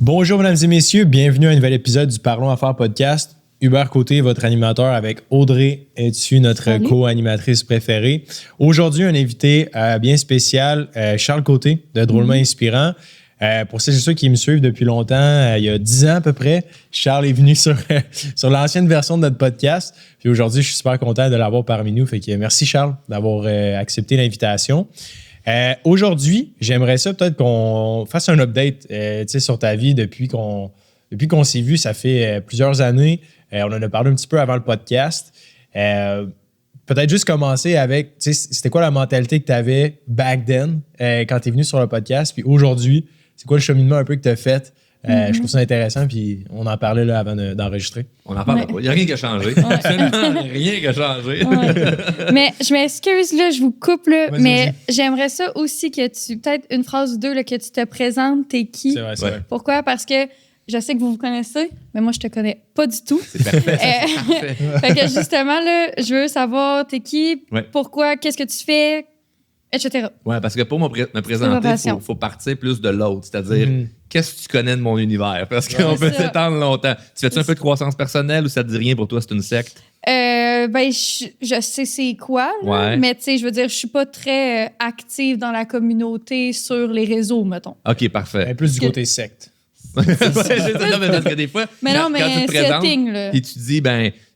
Bonjour, mesdames et messieurs. Bienvenue à un nouvel épisode du Parlons Affaires podcast. Hubert Côté, votre animateur, avec Audrey dessus, notre co-animatrice préférée. Aujourd'hui, un invité bien spécial, Charles Côté, de Drôlement Inspirant. Pour ceux qui me suivent depuis longtemps, il y a 10 ans à peu près, Charles est venu sur l'ancienne version de notre podcast. Puis aujourd'hui, je suis super content de l'avoir parmi nous. Fait que merci, Charles, d'avoir accepté l'invitation. Aujourd'hui, j'aimerais ça peut-être qu'on fasse un update sur ta vie depuis qu'on s'est vu. Ça fait plusieurs années. On en a parlé un petit peu avant le podcast. Peut-être juste commencer avec, c'était quoi la mentalité que tu avais back then quand tu es venu sur le podcast? Puis aujourd'hui, c'est quoi le cheminement un peu que tu as fait? Je trouve ça intéressant, puis on en parlait là avant d'enregistrer. On en parle pas. Il n'y a rien qui a changé. Absolument rien qui a changé. Mais je m'excuse, là, je vous coupe, là, Vas-y. j'aimerais ça aussi que peut-être une phrase ou deux, là, que tu te présentes, t'es qui? C'est vrai. Pourquoi? Parce que je sais que vous connaissez, mais moi, je te connais pas du tout. C'est parfait. Fait que justement, là, je veux savoir t'es qui, pourquoi, qu'est-ce que tu fais, etc. Ouais, parce que pour me présenter, il faut partir plus de l'autre. C'est-à-dire, qu'est-ce que tu connais de mon univers? Parce qu'on peut s'étendre longtemps. Tu fais-tu un peu de croissance personnelle ou ça te dit rien pour toi, c'est une secte? Je sais c'est quoi, là, mais tu sais, je veux dire, je suis pas très active dans la communauté sur les réseaux, mettons. OK, parfait. Plus du côté secte. Non, mais parce que des fois, mais quand tu te présentes setting, là. et tu dis,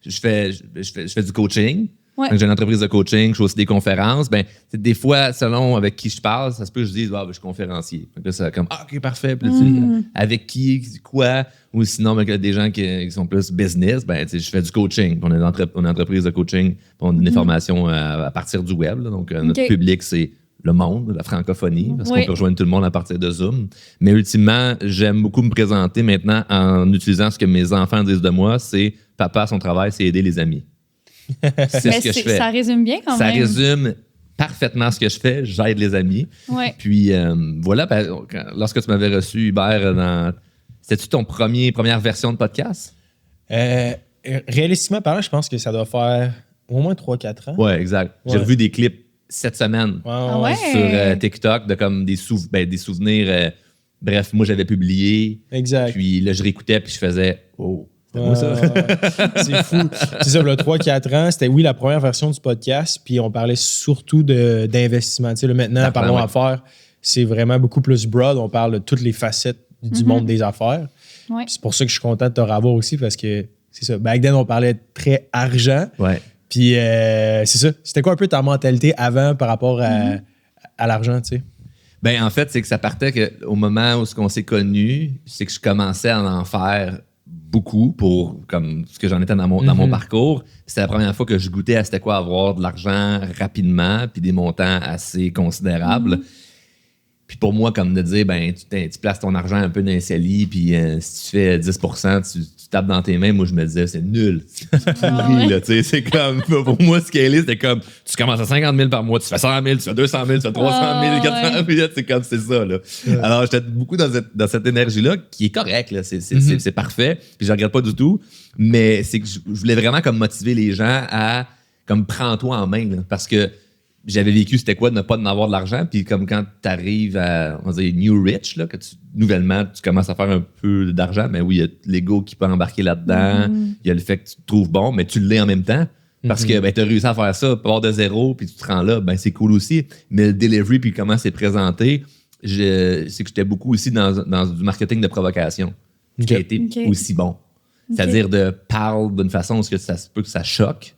je fais du coaching. Ouais. Donc, j'ai une entreprise de coaching, je fais aussi des conférences. Des fois, selon avec qui je parle, ça se peut que je dise, je suis conférencier. Donc là, c'est comme, OK, parfait. Puis là, avec qui, quoi? Ou sinon, des gens qui sont plus business, je fais du coaching. On est une entreprise de coaching, on donne des formations à partir du web. Là. Donc, notre public, c'est le monde, la francophonie, parce qu'on peut rejoindre tout le monde à partir de Zoom. Mais ultimement, j'aime beaucoup me présenter maintenant en utilisant ce que mes enfants disent de moi, c'est papa, son travail, c'est aider les amis. C'est ce que je fais. Ça résume bien quand même. Ça résume parfaitement ce que je fais. J'aide les amis. Ouais. Puis voilà, lorsque tu m'avais reçu, Hubert, c'était-tu ton première version de podcast? Réalistiquement parlant, je pense que ça doit faire au moins 3-4 ans. Oui, exact. J'ai revu des clips cette semaine sur TikTok de comme des souvenirs. Bref, moi, j'avais publié. Exact. Puis là, je réécoutais puis je faisais « Oh! » C'est fou. C'est ça, le 3-4 ans, c'était la première version du podcast, puis on parlait surtout d'investissement. Maintenant, Parlons Affaires, c'est vraiment beaucoup plus broad. On parle de toutes les facettes du monde des affaires. Ouais. C'est pour ça que je suis content de te revoir aussi, parce que c'est ça. Back then, on parlait très argent. Ouais. Puis c'est ça. C'était quoi un peu ta mentalité avant par rapport à l'argent, tu sais? En fait, c'est que ça partait au moment où on s'est connus, c'est que je commençais à en faire beaucoup pour comme ce que j'en étais dans mon parcours. C'était la première fois que je goûtais à c'était quoi avoir de l'argent rapidement puis des montants assez considérables. Puis pour moi, comme de dire, tu places ton argent un peu dans un CELI, puis si tu fais 10%, tu tapes dans tes mains. Moi, je me disais, c'est nul. C'est pourri, là. C'est comme, pour moi, scaler, c'était comme, tu commences à 50 000 par mois, tu fais 100 000, tu fais 200 000, tu fais 300 000, 400 000, c'est comme, c'est ça, là. Alors, j'étais beaucoup dans cette énergie-là, qui est correcte, là. C'est parfait, puis je regrette pas du tout. Mais c'est que je voulais vraiment comme motiver les gens à, comme, prends-toi en main, là, parce que j'avais vécu c'était quoi de ne pas avoir de l'argent, puis comme quand tu arrives à, on va dire, new rich, là, que nouvellement tu commences à faire un peu d'argent, mais oui, il y a l'ego qui peut embarquer là-dedans, il y a le fait que tu te trouves bon, mais tu l'es en même temps, parce que tu as réussi à faire ça, part de zéro, puis tu te rends là, c'est cool aussi, mais le delivery, puis comment c'est présenté, c'est que j'étais beaucoup aussi dans du marketing de provocation, qui a été aussi bon. C'est-à-dire de parler d'une façon où ça se peut que ça choque,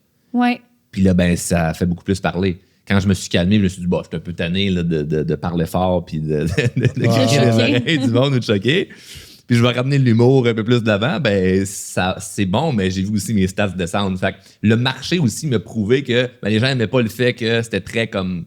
puis là, ça fait beaucoup plus parler. Quand je me suis calmé, je me suis dit, je suis un peu tanné là, de parler fort puis de crier les oreilles du monde ou de choquer. Puis je vais ramener l'humour un peu plus de l'avant. Ça, c'est bon, mais j'ai vu aussi mes stats descendre. Fait que le marché aussi me prouvait que les gens n'aimaient pas le fait que c'était très comme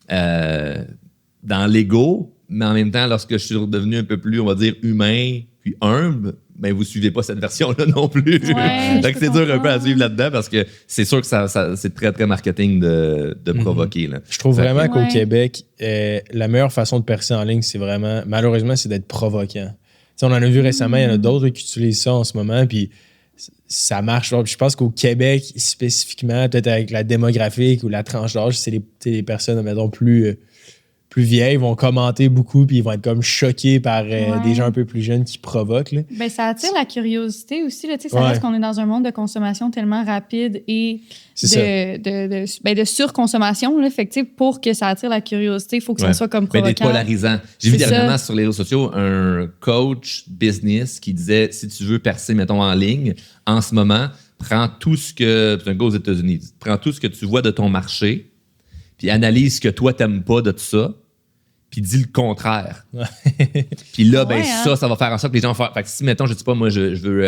dans l'ego, mais en même temps, lorsque je suis redevenu un peu plus, on va dire, humain puis humble, vous suivez pas cette version-là non plus. Donc, c'est dur un peu à suivre là-dedans parce que c'est sûr que ça c'est très, très marketing de provoquer. Là. Je trouve vraiment qu'au Québec, la meilleure façon de percer en ligne, c'est vraiment, malheureusement, c'est d'être provoquant. T'sais, on en a vu récemment, il y en a d'autres qui utilisent ça en ce moment, puis ça marche. Je pense qu'au Québec, spécifiquement, peut-être avec la démographique ou la tranche d'âge, c'est les personnes, mettons, plus plus vieilles vont commenter beaucoup puis ils vont être comme choqués par des gens un peu plus jeunes qui provoquent. Là. Ben, ça attire la curiosité aussi. Là, ça reste qu'on est dans un monde de consommation tellement rapide et de surconsommation. Là, fait que, pour que ça attire la curiosité, il faut que ça soit comme provoquant. D'être polarisant. J'ai vu dernièrement sur les réseaux sociaux un coach business qui disait si tu veux percer, mettons, en ligne, en ce moment, prends tout ce que... C'est un gars aux États-Unis. Prends tout ce que tu vois de ton marché puis analyse ce que toi, t'aimes pas de tout ça, puis dis le contraire. Puis là, ça va faire en sorte que les gens fassent... Fait que si, mettons, je dis pas, moi, je veux...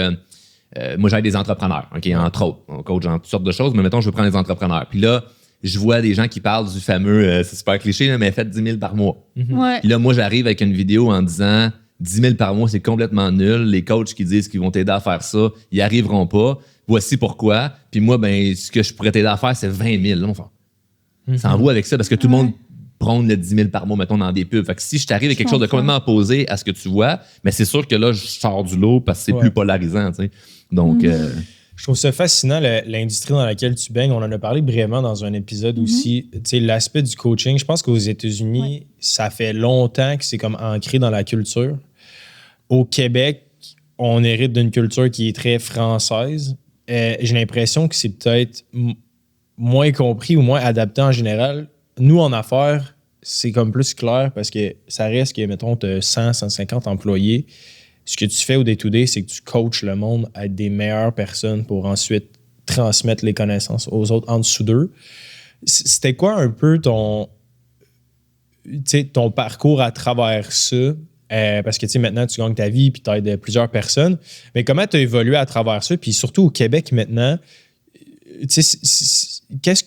moi, j'aide des entrepreneurs, OK, entre autres. On coach dans toutes sortes de choses, mais mettons, je veux prendre des entrepreneurs. Puis là, je vois des gens qui parlent du fameux, c'est super cliché, là, mais faites 10 000 par mois. Puis là, moi, j'arrive avec une vidéo en disant 10 000 par mois, c'est complètement nul. Les coachs qui disent qu'ils vont t'aider à faire ça, ils n'y arriveront pas. Voici pourquoi. Puis moi, ce que je pourrais t'aider à faire, c'est 20 000. Là, ça envoie avec ça parce que tout le monde prône le 10 000 par mois, mettons, dans des pubs. Fait que si je t'arrive avec quelque chose de complètement opposé à ce que tu vois, mais c'est sûr que là, je sors du lot parce que c'est plus polarisant, tu sais. Donc... Je trouve ça fascinant, l'industrie dans laquelle tu baignes. On en a parlé brièvement dans un épisode aussi. Tu sais, l'aspect du coaching, je pense qu'aux États-Unis, ça fait longtemps que c'est comme ancré dans la culture. Au Québec, on hérite d'une culture qui est très française. J'ai l'impression que c'est peut-être moins compris ou moins adapté en général. Nous, en affaires, c'est comme plus clair parce que ça reste que, mettons, tu as 100, 150 employés. Ce que tu fais au day-to-day, c'est que tu coaches le monde à être des meilleures personnes pour ensuite transmettre les connaissances aux autres en dessous d'eux. C'était quoi un peu ton parcours à travers ça? Parce que maintenant, tu gagnes ta vie et tu aides plusieurs personnes. Mais comment tu as évolué à travers ça? Puis surtout au Québec maintenant,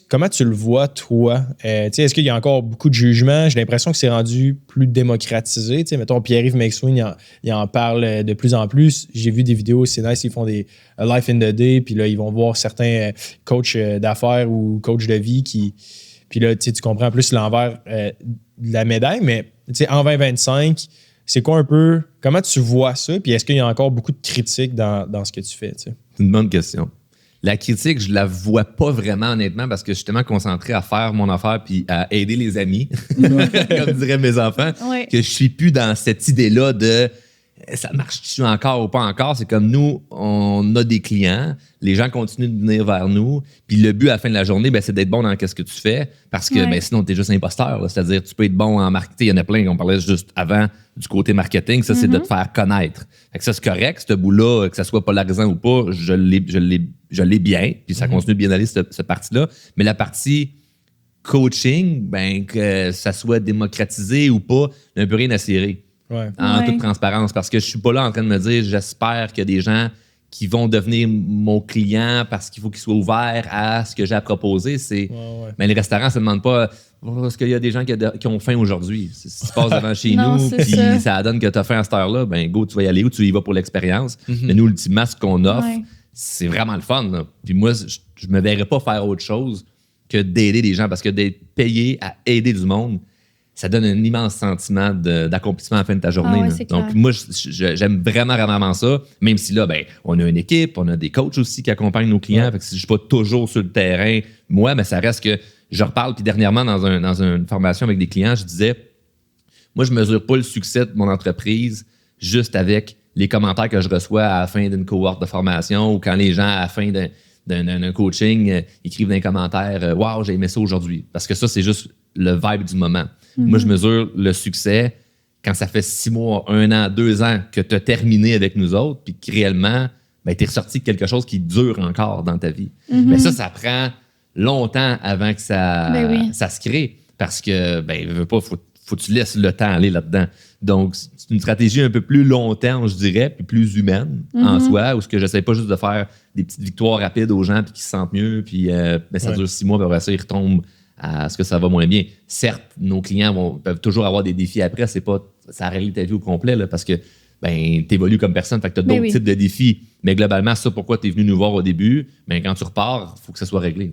comment tu le vois, toi? Est-ce qu'il y a encore beaucoup de jugements? J'ai l'impression que c'est rendu plus démocratisé. Mettons, Pierre-Yves McSween, il en parle de plus en plus. J'ai vu des vidéos, c'est nice, ils font des Life in the Day, puis là, ils vont voir certains coachs d'affaires ou coachs de vie qui... Puis là, tu comprends plus l'envers de la médaille, mais en 2025, c'est quoi un peu... Comment tu vois ça? Puis est-ce qu'il y a encore beaucoup de critiques dans ce que tu fais? C'est une bonne question. La critique, je la vois pas vraiment, honnêtement, parce que je suis tellement concentré à faire mon affaire puis à aider les amis, comme diraient mes enfants, que je suis plus dans cette idée-là de ça marche-tu encore ou pas encore. C'est comme nous, on a des clients, les gens continuent de venir vers nous, puis le but à la fin de la journée, c'est d'être bon dans ce que tu fais, parce que sinon, tu es juste imposteur. Là. C'est-à-dire, tu peux être bon en marketing. Il y en a plein qu'on parlait juste avant du côté marketing. Ça, c'est de te faire connaître. Fait que ça, c'est correct, ce bout-là, que ça soit polarisant ou pas, je l'ai bien, puis ça continue de bien aller, cette partie-là. Mais la partie coaching, que ça soit démocratisé ou pas, il n'y a un peu rien à cirer. En toute transparence, parce que je suis pas là en train de me dire j'espère qu'il y a des gens qui vont devenir mon client parce qu'il faut qu'ils soient ouverts à ce que j'ai à proposer. Mais les restaurants, ça ne demande pas est-ce qu'il y a des gens qui ont faim aujourd'hui. Si tu passes devant chez nous puis ça donne que tu as faim à cette heure-là, go, tu vas y aller ou tu y vas pour l'expérience. Mais nous, ultimement, ce qu'on offre, c'est vraiment le fun. Là. Puis moi, je me verrais pas faire autre chose que d'aider des gens parce que d'être payé à aider du monde, ça donne un immense sentiment d'accomplissement à la fin de ta journée. Donc, moi, j'aime vraiment, vraiment ça. Même si là, on a une équipe, on a des coachs aussi qui accompagnent nos clients. Fait que si je ne suis pas toujours sur le terrain, moi, mais ça reste que je reparle. Puis dernièrement, dans une formation avec des clients, je disais, moi, je ne mesure pas le succès de mon entreprise juste avec les commentaires que je reçois à la fin d'une cohorte de formation ou quand les gens, à la fin d'un coaching, écrivent dans les commentaires « Wow, j'ai aimé ça aujourd'hui ». Parce que ça, c'est juste le vibe du moment. Moi, je mesure le succès quand ça fait 6 mois, 1 an, 2 ans que tu as terminé avec nous autres puis que réellement, tu es ressorti de quelque chose qui dure encore dans ta vie. Mais ça prend longtemps avant que ça se crée parce que, faut que tu laisses le temps aller là-dedans. Donc, c'est une stratégie un peu plus long terme, je dirais, puis plus humaine en soi, où ce que j'essaie pas juste de faire des petites victoires rapides aux gens puis qu'ils se sentent mieux, puis ça dure 6 mois, puis après ça, ils retombent à ce que ça va moins bien. Certes, nos clients peuvent toujours avoir des défis après, c'est pas ça règle ta vie au complet, là, parce que t'évolues comme personne, fait que t'as d'autres types de défis. Mais globalement, ça, pourquoi t'es venu nous voir au début, quand tu repars, il faut que ça soit réglé.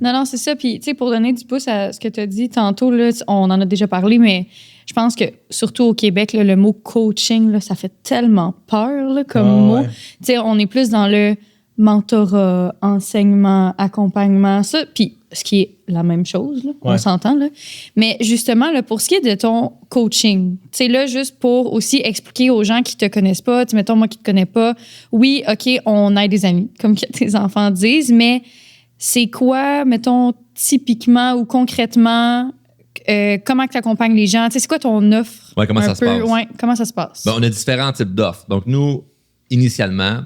Non, c'est ça. Puis, tu sais, pour donner du pouce à ce que tu as dit tantôt, là, on en a déjà parlé, mais je pense que, surtout au Québec, là, le mot coaching, là, ça fait tellement peur là, comme mot. Tu sais, on est plus dans le mentorat, enseignement, accompagnement, ça. Puis, ce qui est la même chose, là, Ouais. on s'entend. Là. Mais justement, là, pour ce qui est de ton coaching, tu sais, là, juste pour aussi expliquer aux gens qui te connaissent pas, tu mettons, moi qui te connais pas, oui, OK, on aide des amis, comme que tes enfants disent, mais c'est quoi, mettons, typiquement ou concrètement, comment tu accompagnes les gens? Tu sais, c'est quoi ton offre? Ouais, comment ça se passe? Ouais, comment ça se passe? Ben, on a différents types d'offres. Donc, nous, initialement,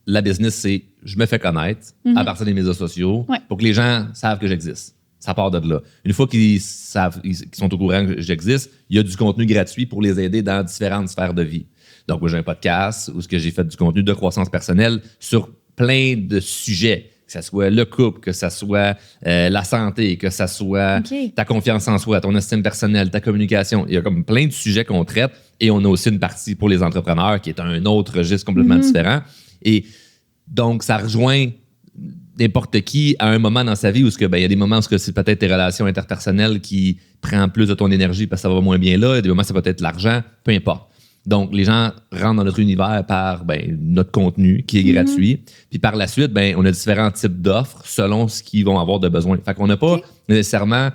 la business, c'est je me fais connaître à partir des médias sociaux pour que les gens savent que j'existe. Ça part de là. Une fois qu'ils savent, qu'ils sont au courant que j'existe, il y a du contenu gratuit pour les aider dans différentes sphères de vie. Donc, moi, j'ai un podcast où j'ai fait du contenu de croissance personnelle sur plein de sujets. Que ce soit le couple, que ce soit la santé, que ce soit ta confiance en soi, ton estime personnelle, ta communication. Il y a comme plein de sujets qu'on traite et on a aussi une partie pour les entrepreneurs qui est un autre registre complètement différent. Et donc, ça rejoint n'importe qui à un moment dans sa vie où il y a des moments où c'est peut-être tes relations interpersonnelles qui prennent plus de ton énergie parce que ça va moins bien là. Il y a des moments où ça peut être l'argent, peu importe. Donc, les gens rentrent dans notre univers par notre contenu qui est gratuit. Puis par la suite, on a différents types d'offres selon ce qu'ils vont avoir de besoin. Fait qu'on n'a pas nécessairement,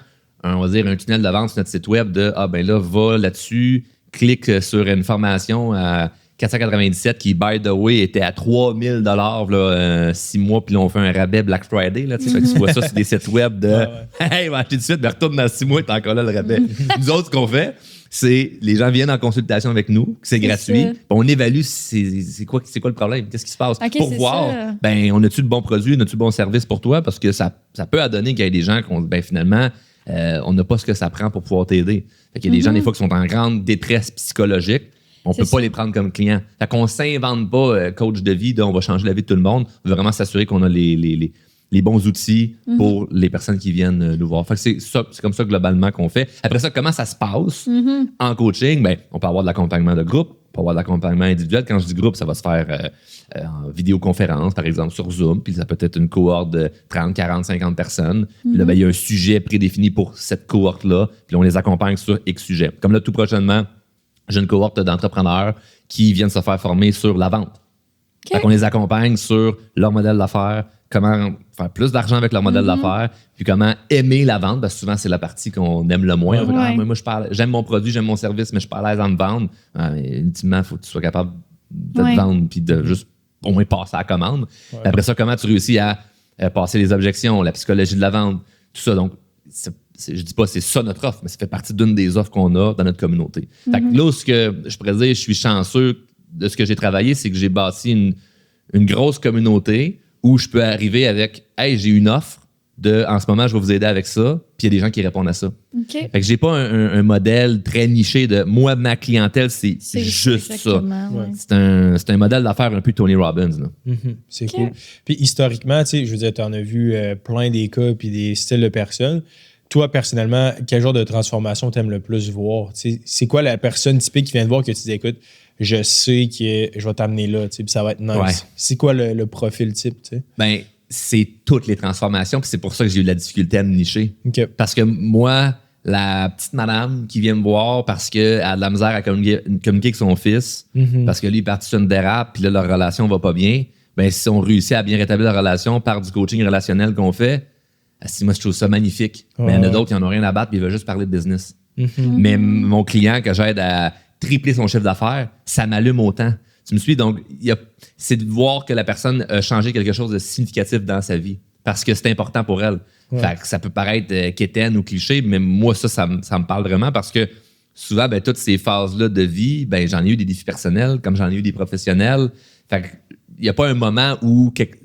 on va dire, un tunnel de vente sur notre site web de va là-dessus, clique sur une formation à 497 qui, by the way, était à 3000 $, 6 mois, puis là, on fait un rabais Black Friday. Là, fait que tu vois ça sur des sites web de hey, va acheter tout de suite, mais retourne dans 6 mois, t'es encore là le rabais. Nous autres, ce qu'on fait, c'est les gens viennent en consultation avec nous, c'est gratuit. On évalue c'est quoi le problème, qu'est-ce qui se passe. Pour voir, on a-tu le bon produit, on a-tu le bon service pour toi, parce que ça peut adonner qu'il y ait des gens qui finalement, on n'a pas ce que ça prend pour pouvoir t'aider. Fait qu'il y a des gens, des fois, qui sont en grande détresse psychologique. On ne peut pas les prendre comme clients. Fait qu'on ne s'invente pas coach de vie, on va changer la vie de tout le monde. On veut vraiment s'assurer qu'on a les bons outils pour les personnes qui viennent nous voir. Fait que c'est comme ça globalement qu'on fait. Après ça, comment ça se passe en coaching? On peut avoir de l'accompagnement de groupe, on peut avoir de l'accompagnement individuel. Quand je dis groupe, ça va se faire en vidéoconférence, par exemple, sur Zoom. Puis ça peut être une cohorte de 30, 40, 50 personnes. Puis là, il y a un sujet prédéfini pour cette cohorte-là. Puis là, on les accompagne sur X sujet. Comme là, tout prochainement, j'ai une cohorte d'entrepreneurs qui viennent se faire former sur la vente. Fait qu'on les accompagne sur leur modèle d'affaires, comment faire plus d'argent avec leur modèle d'affaires, puis comment aimer la vente, parce que souvent, c'est la partie qu'on aime le moins. Moi, j'aime mon produit, j'aime mon service, mais je suis pas à l'aise en me vendre. Mais ultimement, il faut que tu sois capable de te vendre, puis de juste au moins passer à la commande. Après ça, comment tu réussis à passer les objections, la psychologie de la vente, tout ça. Donc, je dis pas c'est ça notre offre, mais ça fait partie d'une des offres qu'on a dans notre communauté. Fait que là, ce que je pourrais dire, je suis chanceux de ce que j'ai travaillé, c'est que j'ai bâti une grosse communauté où je peux arriver avec « Hey, j'ai une offre en ce moment, je vais vous aider avec ça », puis il y a des gens qui répondent à ça. Fait que j'ai pas un modèle très niché de « Moi, ma clientèle, c'est juste ça ouais. ». C'est un modèle d'affaires un peu Tony Robbins. Là. C'est cool. Puis historiquement, tu sais, je veux dire, tu en as vu plein des cas puis des styles de personnes. Toi, personnellement, quel genre de transformation t'aimes le plus voir? T'sais, c'est quoi la personne typique qui vient te voir que tu dis, écoute, je sais que je vais t'amener là, puis ça va être nice. Ouais. C'est quoi le profil type? T'sais? C'est toutes les transformations, puis c'est pour ça que j'ai eu de la difficulté à me nicher. Okay. Parce que moi, la petite madame qui vient me voir parce qu'elle a de la misère à communiquer avec son fils, parce que lui, il est parti sur une dérape, puis là, leur relation va pas bien, si on réussit à bien rétablir la relation par du coaching relationnel qu'on fait, moi, je trouve ça magnifique. Mais il y en a d'autres qui n'en ont rien à battre et ils veulent juste parler de business. Mais mon client que j'aide à tripler son chiffre d'affaires, ça m'allume autant. Tu me suis? Donc, c'est de voir que la personne a changé quelque chose de significatif dans sa vie parce que c'est important pour elle. Fait que ça peut paraître quétaine ou cliché, mais moi, ça me parle vraiment parce que souvent, toutes ces phases-là de vie, j'en ai eu des défis personnels comme j'en ai eu des professionnels. Fait que il n'y a pas un moment où en fait,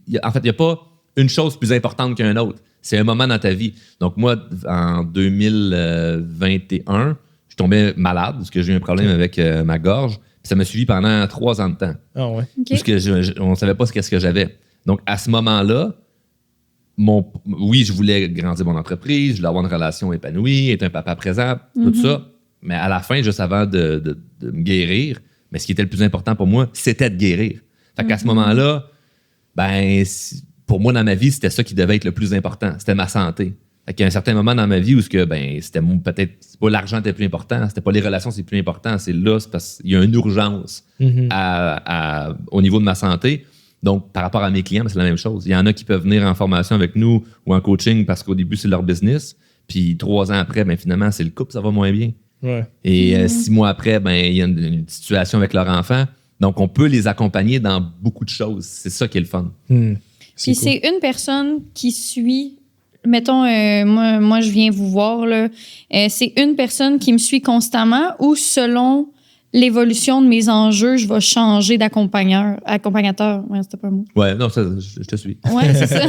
il n'y a pas une chose plus importante qu'un autre. C'est un moment dans ta vie. Donc, moi, en 2021, je suis tombé malade parce que j'ai eu un problème avec ma gorge. Puis ça m'a suivi pendant 3 ans de temps. Ah ouais? Okay. Parce que on ne savait pas qu'est-ce que j'avais. Donc, à ce moment-là, oui, je voulais grandir mon entreprise, je voulais avoir une relation épanouie, être un papa présent, tout ça. Mais à la fin, juste avant de me guérir, mais ce qui était le plus important pour moi, c'était de guérir. Fait qu'à ce moment-là, pour moi, dans ma vie, c'était ça qui devait être le plus important. C'était ma santé. Fait qu'il y a un certain moment dans ma vie où c'était peut-être pas l'argent était plus important, c'était pas les relations c'est plus important, c'est parce qu'il y a une urgence au niveau de ma santé. Donc, par rapport à mes clients, c'est la même chose. Il y en a qui peuvent venir en formation avec nous ou en coaching parce qu'au début, c'est leur business. Puis 3 ans après, finalement, c'est le couple, ça va moins bien. Ouais. Et 6 mois après, il y a une situation avec leur enfant. Donc, on peut les accompagner dans beaucoup de choses. C'est ça qui est le fun. Puis c'est une personne qui suit... Mettons, moi, je viens vous voir, là. C'est une personne qui me suit constamment ou selon l'évolution de mes enjeux, je vais changer accompagnateur. Ouais, c'était pas un mot. Ouais, non, ça, je te suis. Ouais, c'est ça.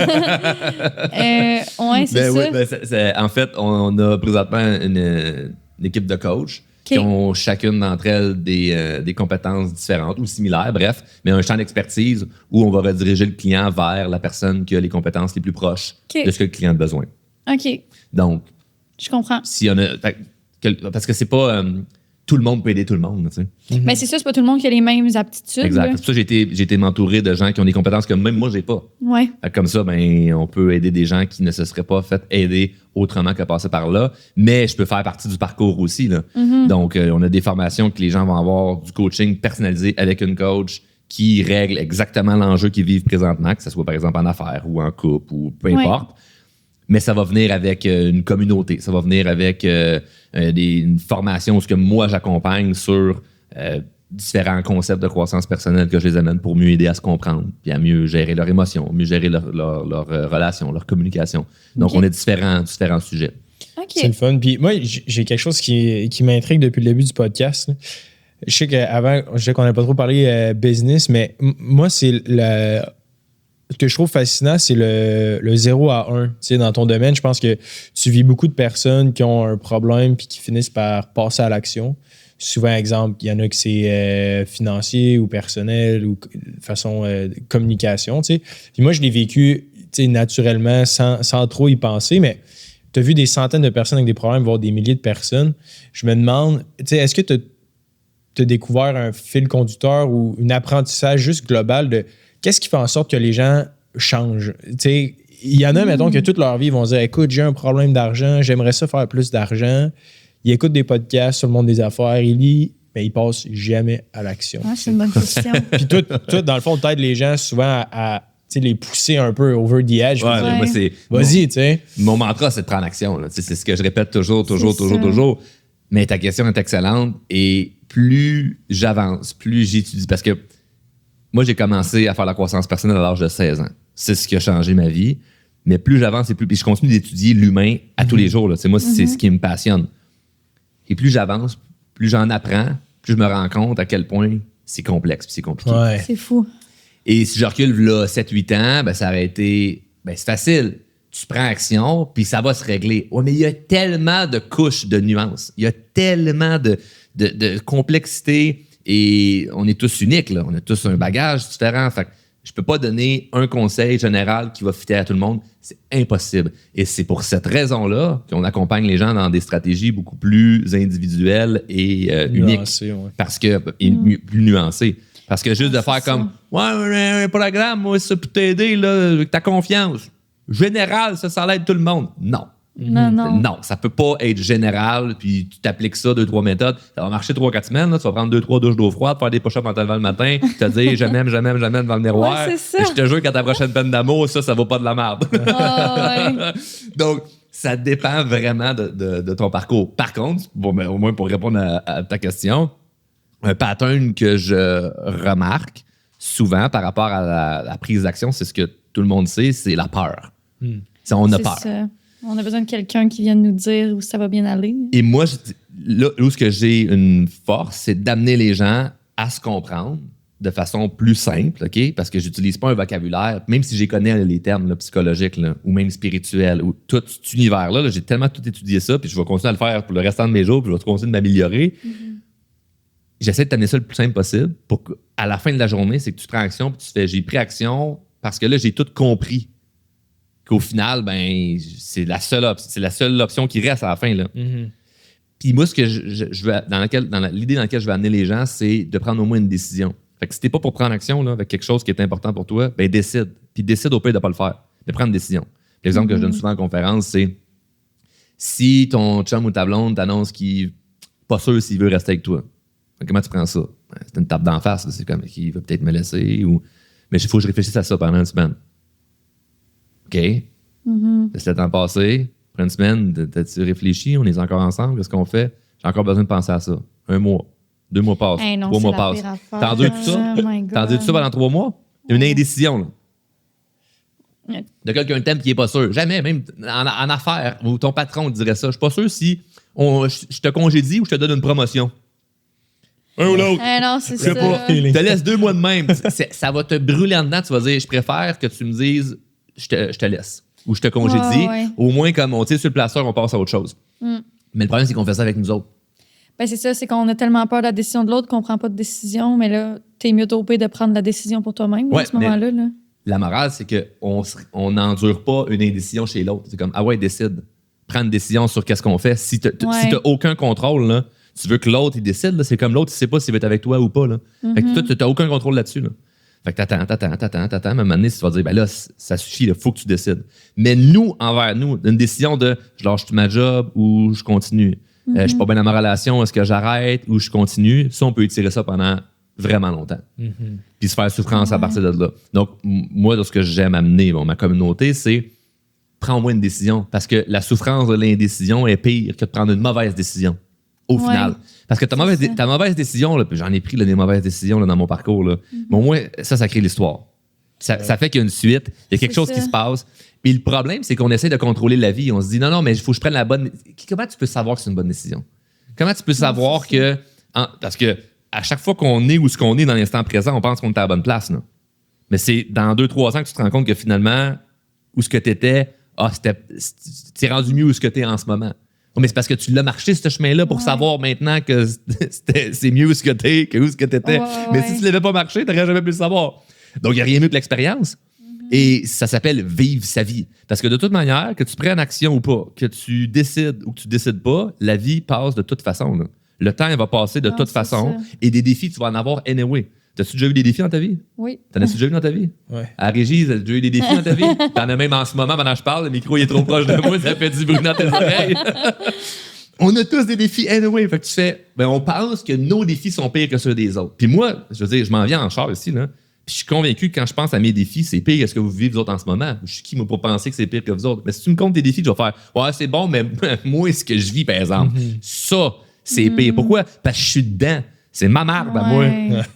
Ouais, c'est ça. Oui, en fait, on a présentement une équipe de coachs qui ont chacune d'entre elles des compétences différentes ou similaires, bref, mais un champ d'expertise où on va rediriger le client vers la personne qui a les compétences les plus proches de ce que le client a besoin. OK. Donc, je comprends. Si on a, parce que c'est pas... tout le monde peut aider tout le monde, tu sais. Mais c'est ça, c'est pas tout le monde qui a les mêmes aptitudes. Exact. Là. C'est pour ça que j'ai été m'entourer de gens qui ont des compétences que même moi, j'ai pas. Ouais. Comme ça, on peut aider des gens qui ne se seraient pas fait aider autrement que passer par là. Mais je peux faire partie du parcours aussi, là. Donc, on a des formations que les gens vont avoir du coaching personnalisé avec une coach qui règle exactement l'enjeu qu'ils vivent présentement, que ce soit par exemple en affaires ou en couple ou peu importe. Ouais. Mais ça va venir avec une communauté. Ça va venir avec une formation où ce que moi, j'accompagne sur différents concepts de croissance personnelle que je les amène pour mieux aider à se comprendre, puis à mieux gérer leurs émotions, mieux gérer leurs relations, leur communication. Donc, on a différents sujets. Okay. C'est le fun. Puis moi, j'ai quelque chose qui m'intrigue depuis le début du podcast. Là. Je sais qu'avant, qu'on n'a pas trop parlé business, mais moi, c'est ce que je trouve fascinant, c'est le 0 à 1. Tu sais, dans ton domaine, je pense que tu vis beaucoup de personnes qui ont un problème puis qui finissent par passer à l'action. Souvent, exemple, il y en a que c'est financier ou personnel ou de façon communication. Tu sais. Puis moi, je l'ai vécu naturellement sans trop y penser, mais tu as vu des centaines de personnes avec des problèmes, voire des milliers de personnes. Je me demande, est-ce que tu as découvert un fil conducteur ou un apprentissage juste global de qu'est-ce qui fait en sorte que les gens changent? Il y en a, mettons, que toute leur vie, ils vont dire « Écoute, j'ai un problème d'argent, j'aimerais ça faire plus d'argent. » Ils écoutent des podcasts sur le monde des affaires, ils lisent, mais ils passent jamais à l'action. Ah, c'est une bonne question. Puis toi, dans le fond, t'aides les gens souvent à les pousser un peu over the edge. Ouais. Moi, c'est... Vas-y, tu sais. Mon mantra, c'est de prendre action. Là. C'est ce que je répète toujours. Mais ta question est excellente. Et plus j'avance, plus j'étudie. Parce que moi, j'ai commencé à faire la croissance personnelle à l'âge de 16 ans. C'est ce qui a changé ma vie. Mais plus j'avance et puis je continue d'étudier l'humain à tous les jours. Là. Moi, c'est ce qui me passionne. Et plus j'avance, plus j'en apprends, plus je me rends compte à quel point c'est complexe et c'est compliqué. Ouais. C'est fou. Et si je recule là 7-8 ans, ça aurait été... c'est facile. Tu prends action, puis ça va se régler. Ouais, mais il y a tellement de couches de nuances. Il y a tellement de complexité. Et on est tous uniques, là. On a tous un bagage différent. Fait que je peux pas donner un conseil général qui va fitter à tout le monde. C'est impossible. Et c'est pour cette raison-là qu'on accompagne les gens dans des stratégies beaucoup plus individuelles et uniques. Ouais. Parce que, plus nuancées. Parce que juste de faire comme « Ouais, un programme, moi, ça peut t'aider, là, avec ta confiance. Général, ça l'aide tout le monde. » Non. Non, ça peut pas être général, puis tu t'appliques ça 2-3 méthodes. Ça va marcher 3-4 semaines, là, tu vas prendre 2-3 douches d'eau froide, faire des push-ups en te levant le matin, te dire je m'aime devant le miroir. Ouais, c'est ça. Et je te jure qu'à ta prochaine peine d'amour, ça vaut pas de la merde. Ouais. Donc, ça dépend vraiment de ton parcours. Par contre, au moins pour répondre à ta question, un pattern que je remarque souvent par rapport à la prise d'action, c'est ce que tout le monde sait, c'est la peur. On a peur. Ça. On a besoin de quelqu'un qui vienne nous dire où ça va bien aller. Et moi, là où j'ai une force, c'est d'amener les gens à se comprendre de façon plus simple, OK? Parce que j'utilise pas un vocabulaire, même si j'y connais les termes là, psychologiques là, ou même spirituels, ou tout cet univers-là, là, j'ai tellement tout étudié ça, puis je vais continuer à le faire pour le restant de mes jours, puis je vais continuer de m'améliorer. J'essaie de t'amener ça le plus simple possible pour qu'à la fin de la journée, c'est que tu prends action, puis tu fais « j'ai pris action parce que là, j'ai tout compris ». Qu'au final, c'est la seule option qui reste à la fin. Là. Puis moi, ce que je veux, l'idée dans laquelle je vais amener les gens, c'est de prendre au moins une décision. Fait que si t'es pas pour prendre action là, avec quelque chose qui est important pour toi, décide. Puis décide au pire de pas le faire. Mais prends une décision. L'exemple que je donne souvent en conférence, c'est si ton chum ou ta blonde t'annonce qu'il n'est pas sûr s'il veut rester avec toi. Comment tu prends ça? C'est une tape d'en face. C'est comme qu'il va peut-être me laisser. Mais il faut que je réfléchisse à ça pendant une semaine. OK. Laisse le temps passer. Après une semaine, t'as-tu réfléchi? On est encore ensemble? Qu'est-ce qu'on fait? J'ai encore besoin de penser à ça. 1 mois. 2 mois passent. 3 mois passent. T'endures tout ça? T'endures tout ça pendant 3 mois? Une indécision, là. De quelqu'un t'aime qui n'est pas sûr. Jamais, même en affaires, où ton patron te dirait ça. Je suis pas sûr si je te congédie ou je te donne une promotion. Un ou l'autre. Non, c'est ça. Je te laisse 2 mois de même. Ça va te brûler en dedans. Tu vas dire, je préfère que tu me dises, je te laisse. Ou je te congédie. Ouais. Au moins, comme on tire sur le placeur, on passe à autre chose. Mais le problème, c'est qu'on fait ça avec nous autres. Ben c'est ça, c'est qu'on a tellement peur de la décision de l'autre qu'on prend pas de décision, mais là, t'es mieux dopé de prendre la décision pour toi-même à ce moment-là. Là. La morale, c'est qu'on n'endure pas une indécision chez l'autre. C'est comme, ah ouais, décide. Prends une décision sur qu'est-ce qu'on fait. Si t'as aucun contrôle, là, tu veux que l'autre, il décide, là, c'est comme l'autre, il sait pas s'il va être avec toi ou pas. Là. Fait que toi, t'as aucun contrôle là-dessus. Là. Fait que t'attends. À un moment donné, tu vas dire, ben là, ça suffit, il faut que tu décides. Mais nous, envers nous, une décision de, je lâche ma job ou je continue. Je suis pas bien dans ma relation, est-ce que j'arrête ou je continue? Ça, on peut étirer ça pendant vraiment longtemps. Puis se faire souffrance à partir de là. Donc, moi, de ce que j'aime amener, ma communauté, c'est prends au moins une décision. Parce que la souffrance de l'indécision est pire que de prendre une mauvaise décision. Au final. Parce que ta mauvaise décision, là, puis j'en ai pris des mauvaises décisions là, dans mon parcours, là, mais au moins, ça crée l'histoire. Ça fait qu'il y a une suite, il y a quelque chose qui se passe. Puis le problème, c'est qu'on essaie de contrôler la vie. On se dit, non, mais il faut que je prenne la bonne... Comment tu peux savoir que c'est une bonne décision? Comment tu peux savoir que... Parce que à chaque fois qu'on est où ce qu'on est dans l'instant présent, on pense qu'on est à la bonne place. Là. Mais c'est dans 2-3 ans que tu te rends compte que finalement, où ce que tu étais, t'es rendu mieux où ce que tu es en ce moment. Oh, mais c'est parce que tu l'as marché, ce chemin-là, pour savoir maintenant que c'est mieux où ce que tu es que où ce que tu étais. Mais si tu ne l'avais pas marché, tu n'aurais jamais pu le savoir. Donc, il n'y a rien mieux que l'expérience. Et ça s'appelle vivre sa vie. Parce que de toute manière, que tu prennes action ou pas, que tu décides ou que tu décides pas, la vie passe de toute façon. Là. Le temps, il va passer de toute façon. Ça. Et des défis, tu vas en avoir anyway. T'as-tu déjà eu des défis dans ta vie? Oui. T'en as-tu déjà eu dans ta vie? Oui. À Régis, t'as déjà eu des défis dans ta vie? T'en as même en ce moment, pendant que je parle, le micro il est trop proche de moi, ça fait du bruit dans tes oreilles. On a tous des défis anyway. Fait que tu fais, on pense que nos défis sont pires que ceux des autres. Puis moi, je veux dire, je m'en viens en char ici, là. Puis je suis convaincu que quand je pense à mes défis, c'est pire que ce que vous vivez vous autres en ce moment. Je suis qui, moi, pour penser que c'est pire que vous autres? Mais si tu me comptes tes défis, je vais faire, ouais, c'est bon, mais moi, ce que je vis, par exemple, ça, c'est pire. Pourquoi? Parce que je suis dedans. C'est ma marde à moi.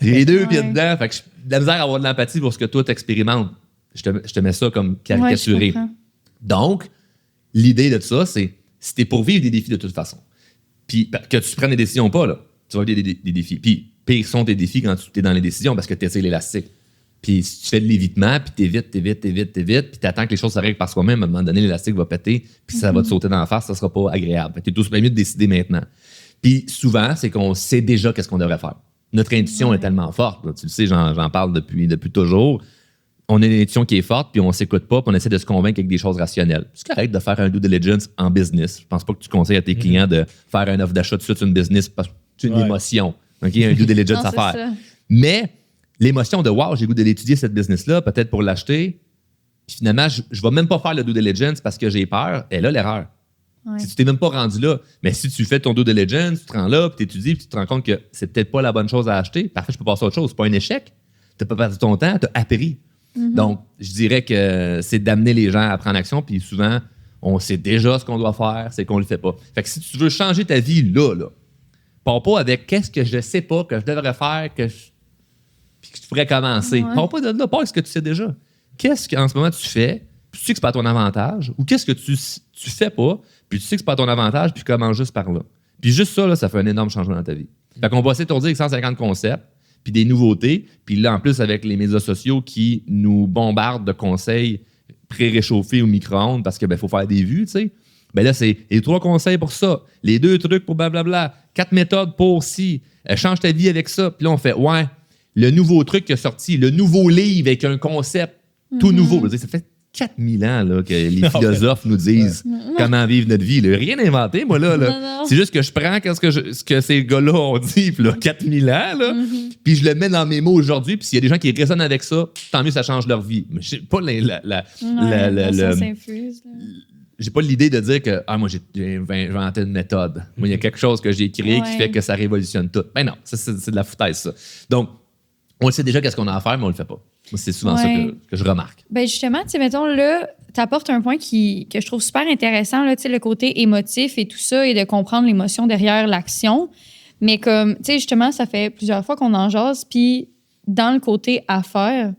J'ai les 2 pieds dedans. Fait que j'ai de la misère à avoir de l'empathie pour ce que toi t'expérimentes. Je te mets ça comme caricaturé. Donc, l'idée de ça, c'est si t'es pour vivre des défis de toute façon, puis que tu prennes des décisions ou pas, là, tu vas vivre des défis. Puis, pire sont tes défis quand tu es dans les décisions parce que tu essaies l'élastique. Puis si tu fais de l'évitement, puis t'évites, puis t'attends que les choses s'arrêtent par soi-même, à un moment donné, l'élastique va péter, puis ça va te sauter dans la face, ça sera pas agréable. T'es tout mieux de décider maintenant. Puis souvent, c'est qu'on sait déjà qu'est-ce qu'on devrait faire. Notre intuition est tellement forte. Là, tu le sais, j'en parle depuis toujours. On a une intuition qui est forte, puis on s'écoute pas, puis on essaie de se convaincre avec des choses rationnelles. C'est correct de faire un due diligence en business. Je pense pas que tu conseilles à tes clients de faire un offre d'achat tout de suite sur une business parce que c'est une émotion. Okay? Un due diligence à faire. Ça. Mais l'émotion de « wow, j'ai le goût de l'étudier, cette business-là, peut-être pour l'acheter », puis finalement, je vais même pas faire le due diligence parce que j'ai peur. Et là, l'erreur. Ouais. Si tu t'es même pas rendu là, mais si tu fais ton due diligence, tu te rends là, puis tu étudies, puis tu te rends compte que c'est peut-être pas la bonne chose à acheter, parfait, je peux passer à autre chose. C'est pas un échec. Tu n'as pas perdu ton temps, tu as appris. Donc, je dirais que c'est d'amener les gens à prendre action, puis souvent, on sait déjà ce qu'on doit faire, c'est qu'on le fait pas. Fait que si tu veux changer ta vie là, pars pas avec qu'est-ce que je sais pas, que je devrais faire, puis que tu pourrais commencer. Ouais. Pars pas de là, pars avec ce que tu sais déjà. Qu'est-ce qu'en ce moment tu fais, puis tu sais que c'est pas à ton avantage, ou qu'est-ce que tu fais pas, puis tu sais que c'est pas à ton avantage, puis commence juste par là. Puis juste ça, là, ça fait un énorme changement dans ta vie. Fait qu'on va s'étourdir avec 150 concepts, puis des nouveautés, puis là, en plus, avec les médias sociaux qui nous bombardent de conseils pré-réchauffés au micro-ondes parce qu'il faut faire des vues, tu sais. Ben là, c'est les 3 conseils pour ça, les 2 trucs pour blablabla, 4 méthodes pour ci, change ta vie avec ça. Puis là, on fait, ouais, le nouveau truc qui est sorti, le nouveau livre avec un concept tout nouveau. Ça fait 4000 ans là, que les philosophes nous disent comment vivre notre vie. Là. Rien inventé, moi, là. Non. C'est juste que je prends ce que ces gars-là ont dit, puis là, 4000 ans, là, puis je le mets dans mes mots aujourd'hui, puis s'il y a des gens qui résonnent avec ça, tant mieux, ça change leur vie. Mais je sais pas ça s'infuse, j'ai pas l'idée de dire que moi, j'ai inventé une méthode. Moi, il y a quelque chose que j'ai créé qui fait que ça révolutionne tout. Ben non, ça, c'est de la foutaise, ça. Donc, on sait déjà qu'est-ce qu'on a à faire, mais on le fait pas. Moi, c'est souvent ça que je remarque. Ben justement, tu sais, mettons, là, tu apportes un point que je trouve super intéressant, là, tu sais, le côté émotif et tout ça, et de comprendre l'émotion derrière l'action. Mais comme, tu sais, justement, ça fait plusieurs fois qu'on en jase, puis dans le côté affaires,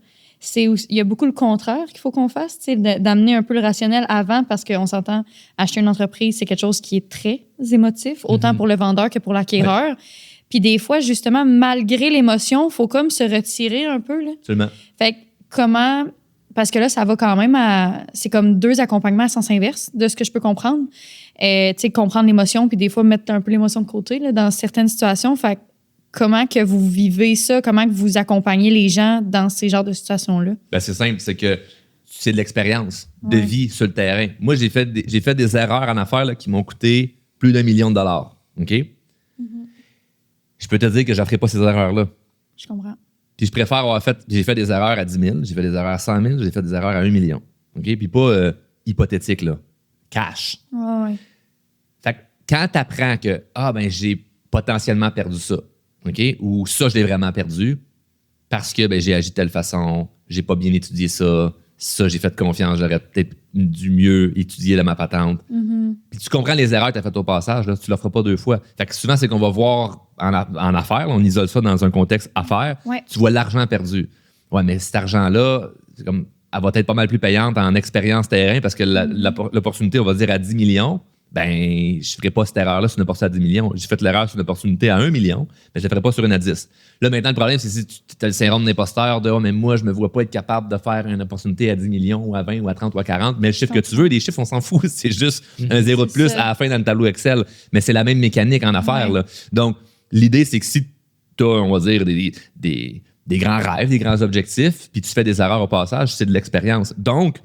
il y a beaucoup le contraire qu'il faut qu'on fasse, tu sais, d'amener un peu le rationnel avant, parce qu'on s'entend, acheter une entreprise, c'est quelque chose qui est très émotif, autant pour le vendeur que pour l'acquéreur. Ouais. Puis des fois, justement, malgré l'émotion, il faut comme se retirer un peu, là. Absolument. Fait que comment... Parce que là, ça va quand même à... C'est comme 2 accompagnements à sens inverse, de ce que je peux comprendre. Tu sais, comprendre l'émotion, puis des fois, mettre un peu l'émotion de côté, là, dans certaines situations. Fait que comment que vous vivez ça? Comment que vous accompagnez les gens dans ces genres de situations-là? Ben, c'est simple, c'est que c'est de l'expérience de vie sur le terrain. Moi, j'ai fait des erreurs en affaires là, qui m'ont coûté plus d'1 million de dollars. OK? Je peux te dire que je ne ferai pas ces erreurs-là. Je comprends. Puis je préfère avoir fait... J'ai fait des erreurs à 10 000, j'ai fait des erreurs à 100 000, j'ai fait des erreurs à 1 million. OK? Puis pas hypothétique, là. Cash. Ouais. Fait que quand tu apprends que, j'ai potentiellement perdu ça, OK? Ou ça, je l'ai vraiment perdu parce que j'ai agi de telle façon, j'ai pas bien étudié ça, j'ai fait confiance, j'aurais peut-être dû mieux étudier ma patente. Puis tu comprends les erreurs que tu as faites au passage, là, tu ne le feras pas 2 fois. Fait que souvent, c'est qu'on va voir en affaires, on isole ça dans un contexte affaires, tu vois l'argent perdu. Ouais, mais cet argent-là, c'est comme, elle va être pas mal plus payante en expérience terrain parce que l'opportunité, on va dire, à 10 millions, je ne ferai pas cette erreur-là sur une opportunité à 10 millions. J'ai fait l'erreur sur une opportunité à 1 million, mais je ne la ferai pas sur une à 10. Là, maintenant, le problème, c'est si tu as le syndrome de l'imposteur de « mais moi, je ne me vois pas être capable de faire une opportunité à 10 millions ou à 20 ou à 30 ou à 40. » Mais le chiffre que tu veux, les chiffres, on s'en fout. C'est juste un 0 de plus à la fin dans le tableau Excel. Mais c'est la même mécanique en affaires. Là. Donc, l'idée, c'est que si tu as, on va dire, des grands rêves, des grands objectifs, puis tu fais des erreurs au passage, c'est de l'expérience. Donc,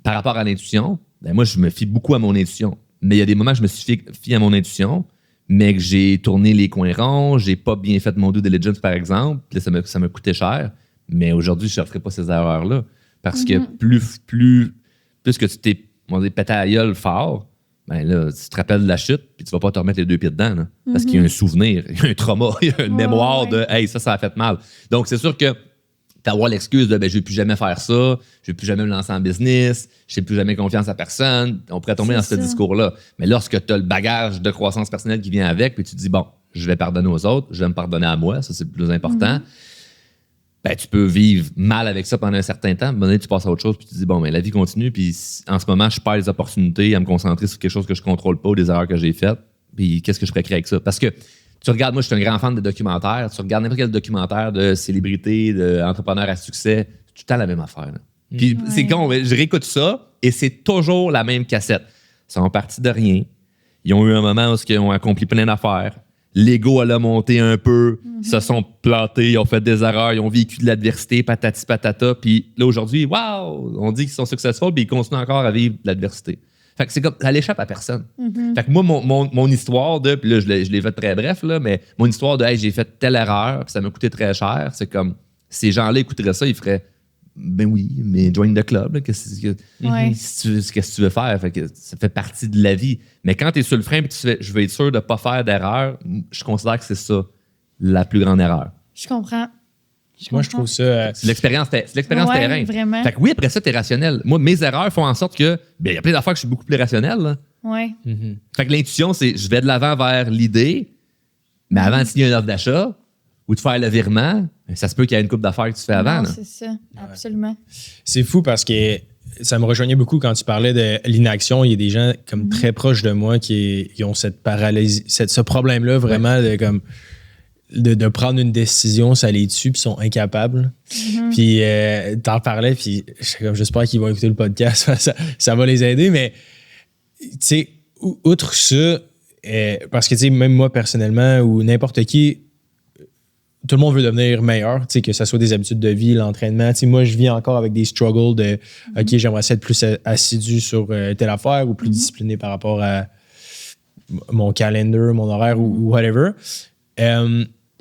par rapport à l'intuition, moi, je me fie beaucoup à mon intuition. Mais il y a des moments où je me suis fié à mon intuition, mais que j'ai tourné les coins ronds, j'ai pas bien fait mon due diligence, par exemple, puis là, ça m'a coûté cher. Mais aujourd'hui, je ne ferai pas ces erreurs-là. Parce que plus que tu t'es, on dit, pété à la gueule fort, là, tu te rappelles de la chute, puis tu vas pas te remettre les 2 pieds dedans. Là, parce qu'il y a un souvenir, il y a un trauma, il y a une mémoire de « Hey, ça a fait mal ». Donc, c'est sûr que d'avoir l'excuse de « je vais plus jamais faire ça, je vais plus jamais me lancer en business, je n'ai plus jamais confiance à personne », on pourrait tomber dans ce discours-là. Mais lorsque tu as le bagage de croissance personnelle qui vient avec, puis tu te dis « bon, je vais pardonner aux autres, je vais me pardonner à moi », ça c'est le plus important, tu peux vivre mal avec ça pendant un certain temps, à un moment donné, tu passes à autre chose, puis tu te dis « bon, la vie continue, puis en ce moment, je perds les opportunités à me concentrer sur quelque chose que je ne contrôle pas, des erreurs que j'ai faites, puis qu'est-ce que je pourrais créer avec ça? » Parce que tu regardes, moi, je suis un grand fan de documentaires. Tu regardes n'importe quel documentaire de célébrités, d'entrepreneurs à succès, c'est tout le temps la même affaire. Là. Puis c'est con, je réécoute ça et c'est toujours la même cassette. Ils sont partis de rien. Ils ont eu un moment où ils ont accompli plein d'affaires. L'ego, elle a monté un peu. Ils se sont plantés, ils ont fait des erreurs, ils ont vécu de l'adversité, patati patata. Puis là, aujourd'hui, waouh, on dit qu'ils sont successful, puis ils continuent encore à vivre de l'adversité. Fait que c'est comme, ça l'échappe à personne. Fait que moi, mon histoire de, puis là, je l'ai fait très bref, là, mais mon histoire de, hey, j'ai fait telle erreur, puis ça m'a coûté très cher, c'est comme, ces gens-là écouteraient ça, ils feraient, ben oui, mais join the club, là, qu'est-ce que tu veux faire? Fait que ça fait partie de la vie. Mais quand tu es sur le frein, puis tu fais, je veux être sûr de ne pas faire d'erreur, je considère que c'est ça, la plus grande erreur. Je comprends. Moi, je trouve ça... C'est l'expérience terrain. Vraiment. Fait que oui, après ça, t'es rationnel. Moi, mes erreurs font en sorte que... il y a plein d'affaires que je suis beaucoup plus rationnel. Là. Ouais. Fait que l'intuition, c'est je vais de l'avant vers l'idée, mais avant de signer une offre d'achat ou de faire le virement, ça se peut qu'il y ait une couple d'affaires que tu fais avant. Non, c'est ça. Absolument. C'est fou parce que ça me rejoignait beaucoup quand tu parlais de l'inaction. Il y a des gens comme très proches de moi qui ont cette paralysie, ce problème-là vraiment de comme... De prendre une décision, ça les tue, puis ils sont incapables. Puis t'en parlais, puis j'espère qu'ils vont écouter le podcast, ça va les aider, mais tu sais, outre ça, parce que tu sais, même moi personnellement, ou n'importe qui, tout le monde veut devenir meilleur, tu sais, que ce soit des habitudes de vie, l'entraînement. Tu sais, moi, je vis encore avec des struggles de OK, j'aimerais être plus assidu sur telle affaire ou plus discipliné par rapport à mon calendar, mon horaire ou whatever.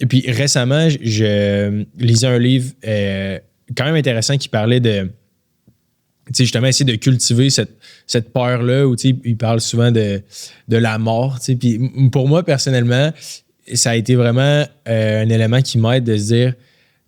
Et puis récemment, je lisais un livre quand même intéressant qui parlait de, tu sais, justement, essayer de cultiver cette peur-là, où, tu sais, il parle souvent de la mort, tu sais. Puis pour moi, personnellement, ça a été vraiment un élément qui m'aide de se dire,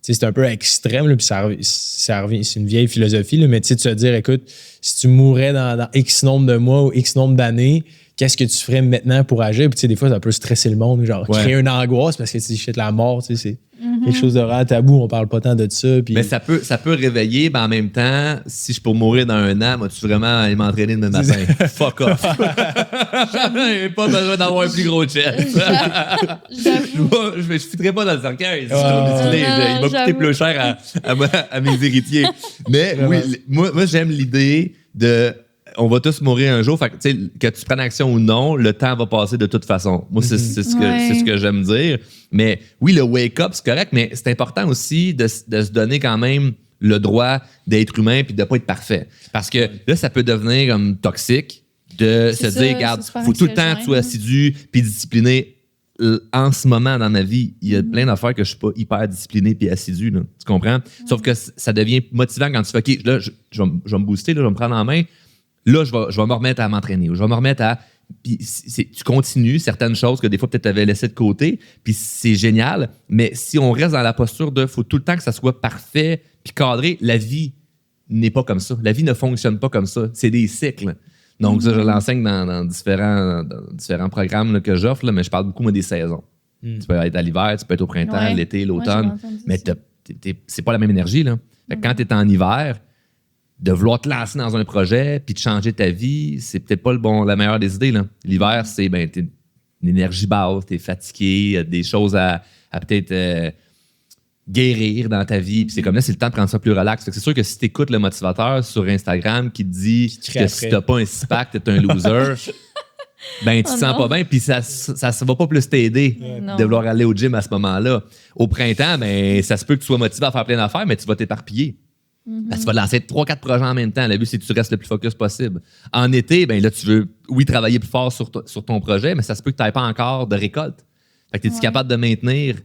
tu c'est un peu extrême, là, puis ça revient, c'est une vieille philosophie, là, mais de se dire, écoute, si tu mourrais dans X nombre de mois ou X nombre d'années, qu'est-ce que tu ferais maintenant pour agir? Puis des fois, ça peut stresser le monde, genre créer une angoisse parce que tu dis, la mort, c'est quelque chose de vraiment tabou, on parle pas tant de ça. Puis... Mais ça peut réveiller, mais en même temps, si je peux mourir dans 1 an, moi, tu vraiment aller m'entraîner demain matin? Fuck off! J'ai pas besoin d'avoir un plus gros chest. Je fitterai pas dans le cercueil. Il va coûter plus cher à mes héritiers. Mais oui, moi j'aime l'idée de... On va tous mourir un jour. Fait que tu prennes action ou non, le temps va passer de toute façon. Moi, c'est ce que j'aime dire. Mais oui, le wake-up, c'est correct, mais c'est important aussi de se donner quand même le droit d'être humain puis de ne pas être parfait. Parce que là, ça peut devenir comme toxique de se dire, regarde, il faut tout le temps que tu sois assidu puis discipliné. En ce moment, dans ma vie, il y a plein d'affaires que je ne suis pas hyper discipliné puis assidu. Là. Tu comprends? Sauf que ça devient motivant quand tu fais, OK, là, je vais me booster, là, je vais me prendre en main. Là, je vais me remettre à m'entraîner. Je vais me remettre à... Puis tu continues certaines choses que des fois, peut-être, tu avais laissé de côté. Puis c'est génial. Mais si on reste dans la posture de... Il faut tout le temps que ça soit parfait puis cadré. La vie n'est pas comme ça. La vie ne fonctionne pas comme ça. C'est des cycles. Donc, ça, je l'enseigne dans différents programmes là, que j'offre. Là, mais je parle beaucoup, moi, des saisons. Tu peux être à l'hiver, tu peux être au printemps, l'été, l'automne. Mais c'est pas la même énergie. Là. Fait que quand tu es en hiver... de vouloir te lancer dans un projet puis de changer ta vie, c'est peut-être pas la meilleure des idées. Là. L'hiver, c'est t'es une énergie basse, t'es fatigué, des choses à peut-être guérir dans ta vie. Puis c'est comme là, c'est le temps de prendre ça plus relax. Fait que c'est sûr que si tu écoutes le motivateur sur Instagram qui te dit que si t'as pas un six-pack, t'es un loser, tu te sens pas bien. Puis ça va pas plus t'aider de vouloir aller au gym à ce moment-là. Au printemps, ça se peut que tu sois motivé à faire plein d'affaires, mais tu vas t'éparpiller. Tu vas lancer 3-4 projets en même temps. Le but, c'est que tu restes le plus focus possible. En été, là, tu veux, oui, travailler plus fort sur ton projet, mais ça se peut que tu n'aies pas encore de récolte. Fait que tu es capable de maintenir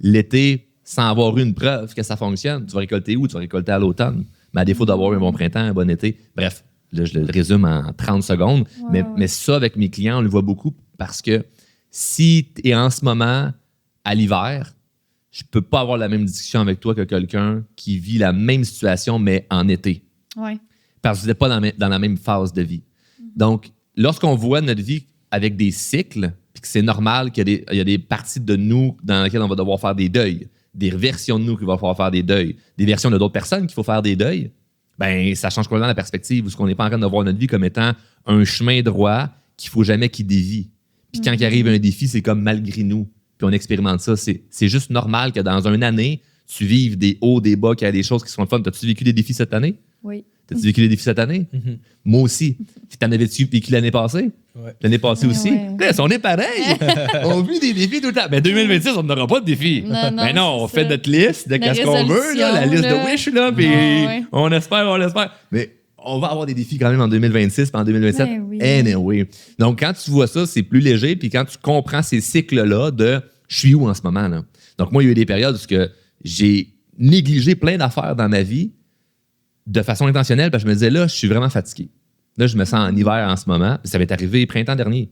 l'été sans avoir eu une preuve que ça fonctionne. Tu vas récolter où? Tu vas récolter à l'automne. Mais à défaut d'avoir un bon printemps, un bon été. Bref, là, je le résume en 30 secondes. Mais ça, avec mes clients, on le voit beaucoup parce que si tu es en ce moment à l'hiver, je peux pas avoir la même discussion avec toi que quelqu'un qui vit la même situation, mais en été. Ouais. Parce que vous n'êtes pas dans la même phase de vie. Donc, lorsqu'on voit notre vie avec des cycles, puis que c'est normal qu'il y a des parties de nous dans lesquelles on va devoir faire des deuils, des versions de nous qu'il va falloir faire des deuils, des versions de d'autres personnes qu'il faut faire des deuils, ça change complètement la perspective, parce qu'on n'est pas en train de voir notre vie comme étant un chemin droit qu'il faut jamais qu'il dévie. Puis quand il arrive un défi, c'est comme malgré nous. Puis on expérimente ça. C'est juste normal que dans une année, tu vives des hauts, des bas, qu'il y a des choses qui sont le fun. T'as-tu vécu des défis cette année? Oui. T'as-tu vécu des défis cette année? Moi aussi. T'en avais-tu vécu l'année passée? Ouais. L'année passée aussi? Ouais. On est pareil. On vit des défis tout le temps. Mais 2026, on n'aura pas de défis. Non, on fait notre liste de qu'est-ce qu'on veut, là, la liste de wish, là, puis on espère. Mais on va avoir des défis quand même en 2026 et en 2027. Anyway. Donc, quand tu vois ça, c'est plus léger. Puis quand tu comprends ces cycles-là de « je suis où en ce moment? » là. Donc, moi, il y a eu des périodes où j'ai négligé plein d'affaires dans ma vie de façon intentionnelle parce que je me disais, là, je suis vraiment fatigué. Là, je me sens en hiver en ce moment. Ça m'est arrivé printemps dernier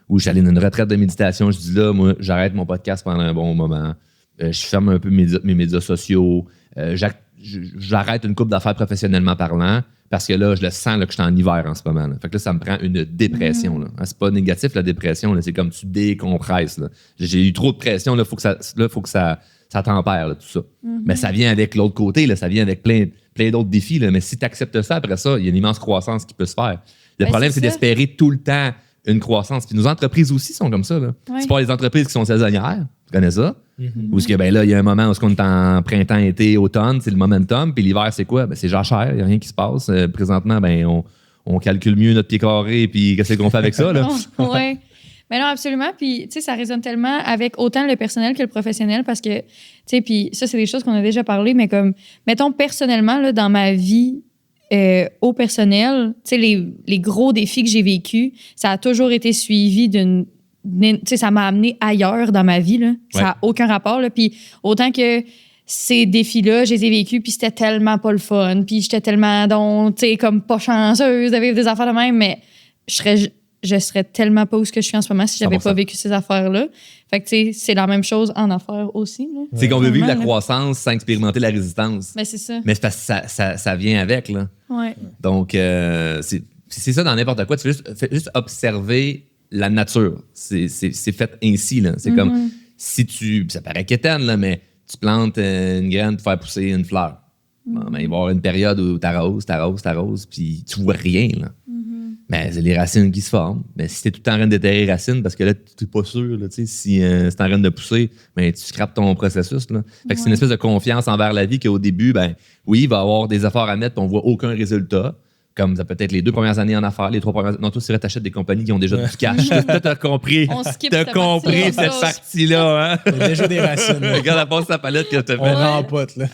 où j'allais dans une retraite de méditation. Je dis là, moi, j'arrête mon podcast pendant un bon moment. Je ferme un peu mes médias sociaux. J'arrête une couple d'affaires professionnellement parlant. Parce que là, je le sens là, que je suis en hiver en ce moment. Là. Fait que là, ça me prend une dépression. Là. C'est pas négatif, la dépression. Là. C'est comme tu décompresses. Là. J'ai eu trop de pression. Là, faut que ça tempère, là, tout ça. Mais ça vient avec l'autre côté. Là. Ça vient avec plein d'autres défis. Là. Mais si tu acceptes ça, après ça, il y a une immense croissance qui peut se faire. Le problème, c'est d'espérer tout le temps une croissance. Puis nos entreprises aussi sont comme ça. Là. C'est pas les entreprises qui sont saisonnières. Tu connais ça? Où il y a un moment où on est en printemps, été, automne, c'est le momentum. Puis l'hiver, c'est quoi? C'est jachère, il n'y a rien qui se passe. Présentement, on calcule mieux notre pied carré. Puis qu'est-ce qu'on fait avec ça? Oui. Mais non, absolument. Puis, tu sais, ça résonne tellement avec autant le personnel que le professionnel parce que, tu sais, puis ça, c'est des choses qu'on a déjà parlé, mais comme, mettons, personnellement, là, dans ma vie, au personnel, tu sais, les gros défis que j'ai vécus, ça a toujours été suivi d'une. Tu sais, ça m'a amené ailleurs dans ma vie, là. Ça n'a aucun rapport, là. Puis autant que ces défis-là, je les ai vécus, puis c'était tellement pas le fun, puis j'étais tellement, donc, tu sais, comme pas chanceuse de vivre des affaires de même, mais je serais je serais tellement pas où ce que je suis en ce moment si j'avais 100%. pas vécu ces affaires-là. Fait que, tu sais, c'est la même chose en affaires aussi. Là. C'est qu'on veut vivre la Vraiment, là. croissance sans expérimenter la résistance. Ben, c'est ça. Mais c'est parce que ça vient avec, là. Ouais. Donc, c'est ça dans n'importe quoi. Tu fais juste observer la nature. C'est fait ainsi, là. C'est comme si ça paraît quétaine, là, mais tu plantes une graine pour faire pousser une fleur. Bon, ben, il va y avoir une période où t'arroses, puis tu vois rien, là. Mais c'est les racines qui se forment. Mais si t'es tout le temps en train de déterrer les racines, parce que là, tu n'es pas sûr, là, si c'est en train de pousser, ben, tu scrapes ton processus. Là. Fait que c'est une espèce de confiance envers la vie qu'au début, ben, oui, il va y avoir des efforts à mettre, puis on voit aucun résultat. Comme ça peut être les 2 premières années en affaires, les 3 premières. Non, toi, c'est vrai, t'achètes des compagnies qui ont déjà du cash. Toi, t'as compris. On skip T'as cette compris partie-là. cette partie-là, hein? Il y a déjà des racines. là. Regarde la passe sa palette que t'as On fait. rempote, là.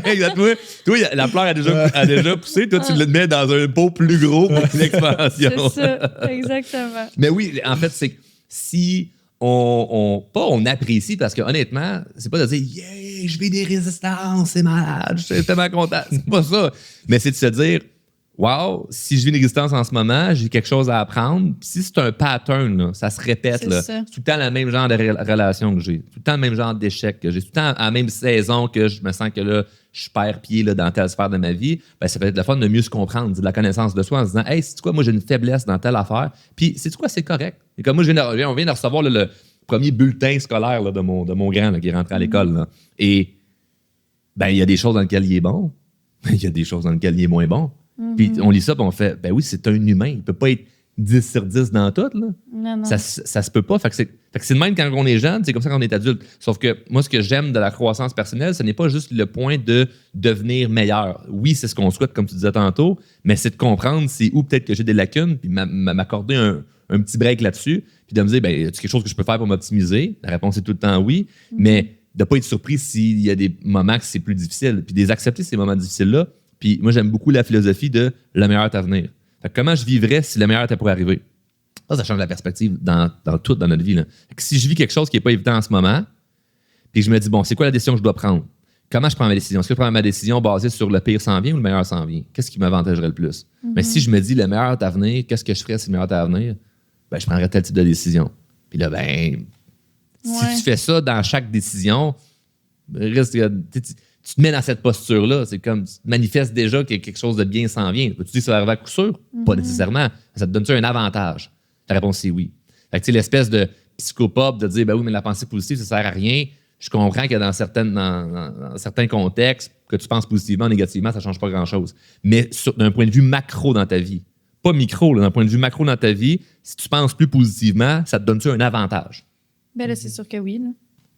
Exactement. Toi, la fleur a déjà poussé. Toi, tu le mets dans un pot plus gros pour l'expansion. C'est ça, exactement. Mais oui, en fait, c'est que si on apprécie, parce que honnêtement, c'est pas de dire yeah, je vis des résistances, c'est malade, je suis tellement content. C'est pas ça. Mais c'est de se dire wow, si je vis une résistance en ce moment, j'ai quelque chose à apprendre. Puis si c'est un pattern, là, ça se répète. Là. Ça. C'est tout le temps le même genre de relation que j'ai. Tout le temps le même genre d'échec que j'ai. Tout le temps à la même saison que je me sens que là, je perds pied là, dans telle sphère de ma vie. Ben, ça peut être le fun de mieux se comprendre, de la connaissance de soi en se disant hey, c'est quoi, moi j'ai une faiblesse dans telle affaire. Puis c'est quoi, c'est correct. Et comme moi, on vient de recevoir là, le premier bulletin scolaire là, de mon grand là, qui est rentré à l'école. Là. Et ben, il y a des choses dans lesquelles il est bon. Il y a des choses dans lesquelles il est moins bon. Puis on lit ça, puis on fait, ben oui, c'est un humain. Il peut pas être 10 sur 10 dans tout. Là. Non. Ça se peut pas. Fait que c'est de même quand on est jeune, c'est comme ça quand on est adulte. Sauf que moi, ce que j'aime de la croissance personnelle, ce n'est pas juste le point de devenir meilleur. Oui, c'est ce qu'on souhaite, comme tu disais tantôt, mais c'est de comprendre c'est où peut-être que j'ai des lacunes, puis m'accorder un petit break là-dessus, puis de me dire, ben, y a quelque chose que je peux faire pour m'optimiser? La réponse est tout le temps oui, mais de pas être surpris s'il y a des moments que c'est plus difficile, puis d'accepter ces moments difficiles-là. Puis moi, j'aime beaucoup la philosophie de le meilleur est à venir. Fait que comment je vivrais si le meilleur était pour arriver? Ça change la perspective dans tout dans notre vie. Là. Fait que si je vis quelque chose qui n'est pas évident en ce moment, puis je me dis, bon, c'est quoi la décision que je dois prendre? Comment je prends ma décision? Est-ce que je prends ma décision basée sur le pire s'en vient ou le meilleur s'en vient? Qu'est-ce qui m'avantagerait le plus? Mais si je me dis le meilleur est à venir, qu'est-ce que je ferais si le meilleur est à venir? Ben, je prendrais tel type de décision. Puis là, ben, si tu fais ça dans chaque décision, tu te mets dans cette posture-là. C'est comme, tu te manifestes déjà que quelque chose de bien s'en vient. Tu dis que ça va arriver à coup sûr? Pas nécessairement. Ça te donne-tu un avantage? La réponse, c'est oui. Fait que, tu sais, l'espèce de psychopop de dire, ben oui, mais la pensée positive, ça sert à rien. Je comprends que dans certains contextes, que tu penses positivement ou négativement, ça ne change pas grand-chose. Mais d'un point de vue macro dans ta vie, pas micro, là, d'un point de vue macro dans ta vie, si tu penses plus positivement, ça te donne-tu un avantage? Ben là, c'est sûr que oui. Là.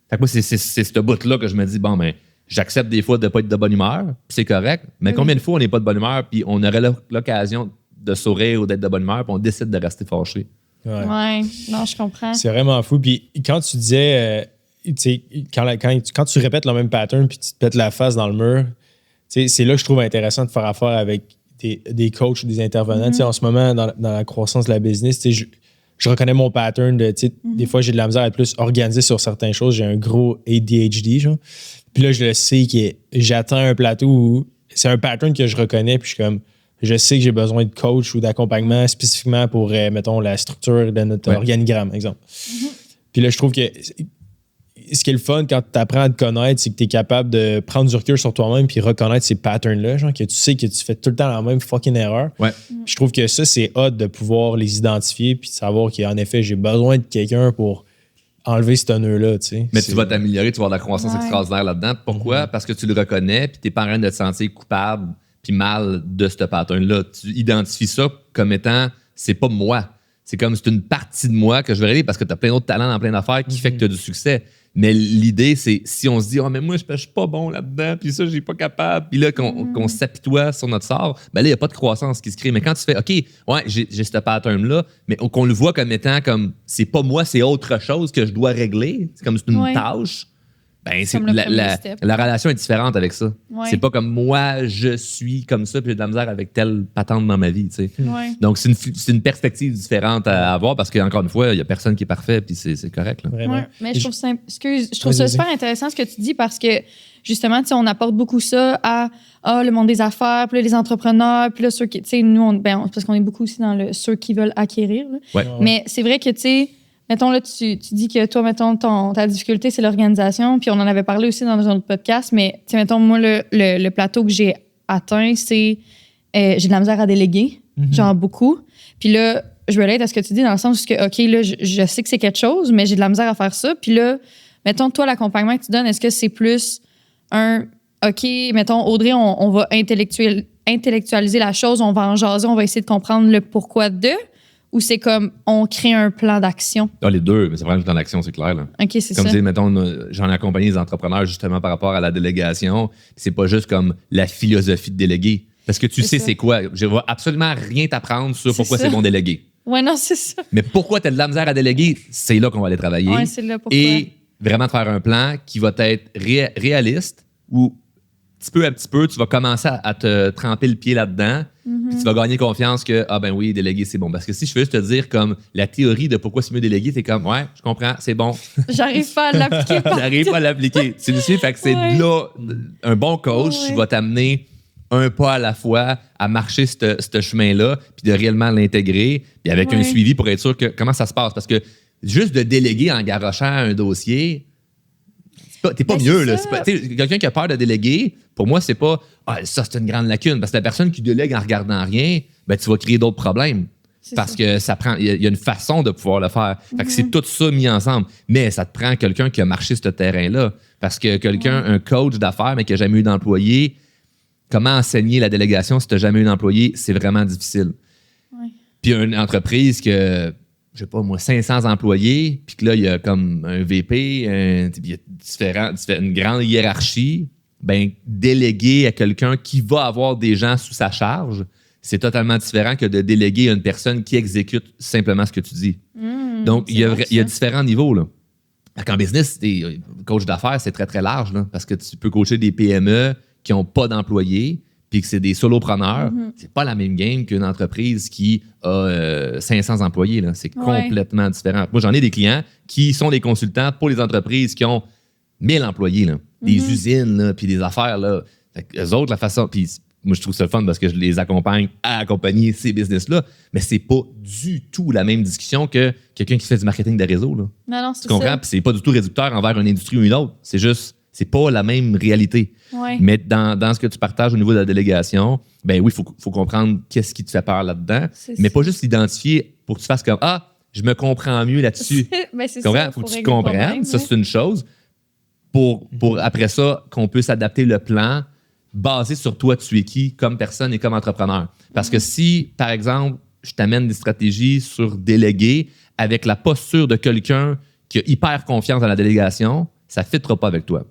Fait que moi, c'est ce bout-là que je me dis, bon, ben, j'accepte des fois de ne pas être de bonne humeur, puis c'est correct. Mais combien de fois on n'est pas de bonne humeur, puis on aurait l'occasion de sourire ou d'être de bonne humeur, puis on décide de rester fâché? Ouais, non, je comprends. C'est vraiment fou. Puis quand tu disais, tu sais, quand tu répètes le même pattern, puis tu te pètes la face dans le mur, tu sais, c'est là que je trouve intéressant de faire affaire avec des coachs ou des intervenants. Tu sais, en ce moment, dans la croissance de la business, tu sais, je reconnais mon pattern de, tu sais, des fois, j'ai de la misère à être plus organisé sur certaines choses. J'ai un gros ADHD, genre. Puis là, je le sais que j'atteins un plateau où c'est un pattern que je reconnais, puis je suis comme, je sais que j'ai besoin de coach ou d'accompagnement spécifiquement pour, mettons, la structure de notre organigramme, exemple. Puis là, je trouve que ce qui est le fun quand tu apprends à te connaître, c'est que tu es capable de prendre du recul sur toi-même puis reconnaître ces patterns-là, genre que tu sais que tu fais tout le temps la même fucking erreur. Ouais. Je trouve que ça, c'est hot de pouvoir les identifier puis de savoir qu'en effet, j'ai besoin de quelqu'un pour enlever ce nœud-là, tu sais. Mais tu vas t'améliorer, tu vas avoir de la croissance Ouais. extraordinaire là-dedans. Pourquoi? Parce que tu le reconnais, puis tu n'es pas en train de te sentir coupable puis mal de ce pattern-là. Tu identifies ça comme étant, c'est pas moi. C'est comme, c'est une partie de moi que je vais régler parce que tu as plein d'autres talents dans plein d'affaires qui fait que tu as du succès. Mais l'idée, c'est si on se dit, oh, mais moi, je suis pas bon là-dedans, puis ça, je suis pas capable, puis là, qu'on s'apitoie sur notre sort, ben là, il n'y a pas de croissance qui se crée. Mais quand tu fais, OK, ouais, j'ai ce pattern-là, mais qu'on le voit comme étant comme, c'est pas moi, c'est autre chose que je dois régler, c'est comme c'est une tâche, Ben, c'est Comme le premier step. la relation est différente avec ça. Ouais. C'est pas comme moi, je suis comme ça, puis j'ai de la misère avec telle patente dans ma vie. Tu sais. Ouais. Donc, c'est une perspective différente à avoir parce qu'encore une fois, il n'y a personne qui est parfait, puis c'est correct. Là. Vraiment. Ouais, mais je trouve ça Vas-y. super intéressant ce que tu dis parce que justement, tu sais, on apporte beaucoup ça à le monde des affaires, puis là, les entrepreneurs, puis là, ceux qui, tu sais, nous, parce qu'on est beaucoup aussi dans ceux qui veulent acquérir. Là. Ouais. Mais c'est vrai que, tu sais, mettons, là, tu dis que toi, mettons, ta difficulté, c'est l'organisation, puis on en avait parlé aussi dans un autre podcast, mais, tu sais, mettons, moi, le plateau que j'ai atteint, c'est j'ai de la misère à déléguer, genre beaucoup. Puis là, je relate à ce que tu dis dans le sens que, OK, là, je sais que c'est quelque chose, mais j'ai de la misère à faire ça. Puis là, mettons, toi, l'accompagnement que tu donnes, est-ce que c'est plus OK, mettons, Audrey, on va intellectualiser la chose, on va en jaser, on va essayer de comprendre le pourquoi de, ou c'est comme on crée un plan d'action? Ah, les deux, mais ça prend du temps d'action, c'est clair. Là. OK, c'est Comme ça. tu dis, mettons, j'en ai accompagné des entrepreneurs justement par rapport à la délégation. C'est pas juste comme la philosophie de déléguer. Parce que tu sais ça. c'est quoi. Je vais absolument rien t'apprendre sur pourquoi ça. c'est bon déléguer. Ouais, non, c'est ça. Mais pourquoi tu as de la misère à déléguer, c'est là qu'on va aller travailler. Ouais, c'est là pourquoi. Et vraiment de faire un plan qui va être réaliste où petit peu à petit peu, tu vas commencer à te tremper le pied là-dedans. Puis tu vas gagner confiance que, ah ben oui, déléguer, c'est bon. Parce que si je veux juste te dire comme la théorie de pourquoi c'est mieux déléguer, t'es comme, ouais, je comprends, c'est bon. J'arrive pas à l'appliquer. J'arrive pas à l'appliquer. Tu le sais, fait que c'est Ouais. là, un bon coach Ouais. va t'amener un pas à la fois à marcher ce chemin-là, puis de réellement l'intégrer, puis avec un Ouais. suivi pour être sûr que comment ça se passe. Parce que juste de déléguer en garochant un dossier, t'es pas Ben, mieux. c'est Là. ça. C'est pas- tu sais, quelqu'un qui a peur de déléguer, pour moi, c'est pas ça, c'est une grande lacune. Parce que la personne qui délègue en regardant rien, ben, tu vas créer d'autres problèmes. C'est Parce ça. que ça prend, il y a une façon de pouvoir le faire. Fait que c'est tout ça mis ensemble. Mais ça te prend quelqu'un qui a marché ce terrain-là. Parce que quelqu'un, un coach d'affaires, mais qui n'a jamais eu d'employé, comment enseigner la délégation si tu n'as jamais eu d'employé, c'est vraiment difficile. Ouais. Puis une entreprise que, je sais pas moi, 500 employés, puis que là, il y a comme un VP, il y a une grande hiérarchie, ben déléguer à quelqu'un qui va avoir des gens sous sa charge, c'est totalement différent que de déléguer à une personne qui exécute simplement ce que tu dis. Donc, il y a différents niveaux, là. En business, coach d'affaires, c'est très, très large, là, parce que tu peux coacher des PME qui n'ont pas d'employés, puis que c'est des solopreneurs. C'est pas la même game qu'une entreprise qui a 500 employés. Là. C'est complètement différent. Moi, j'en ai des clients qui sont des consultants pour les entreprises qui ont 1000 employés, là. Des usines, là, puis des affaires. Là. Fait que eux autres, la façon... Puis moi, je trouve ça fun parce que je les accompagne à accompagner ces business-là, mais c'est pas du tout la même discussion que quelqu'un qui fait du marketing de réseau. Là. Non, Tu c'est comprends? ça. Puis c'est pas du tout réducteur envers une industrie ou une autre. C'est juste, c'est pas la même réalité. Ouais. Mais dans ce que tu partages au niveau de la délégation, ben oui, il faut comprendre qu'est-ce qui te fait peur là-dedans, C'est mais ça. pas juste l'identifier pour que tu fasses comme je me comprends mieux là-dessus. Ben, c'est Tu comprends? ça. Faut que tu régler le comprennes, problème, ça ouais. c'est une chose. Pour après ça, qu'on puisse adapter le plan basé sur toi, tu es qui comme personne et comme entrepreneur. Parce que si, par exemple, je t'amène des stratégies sur déléguer avec la posture de quelqu'un qui a hyper confiance dans la délégation, ça ne fitera pas avec toi.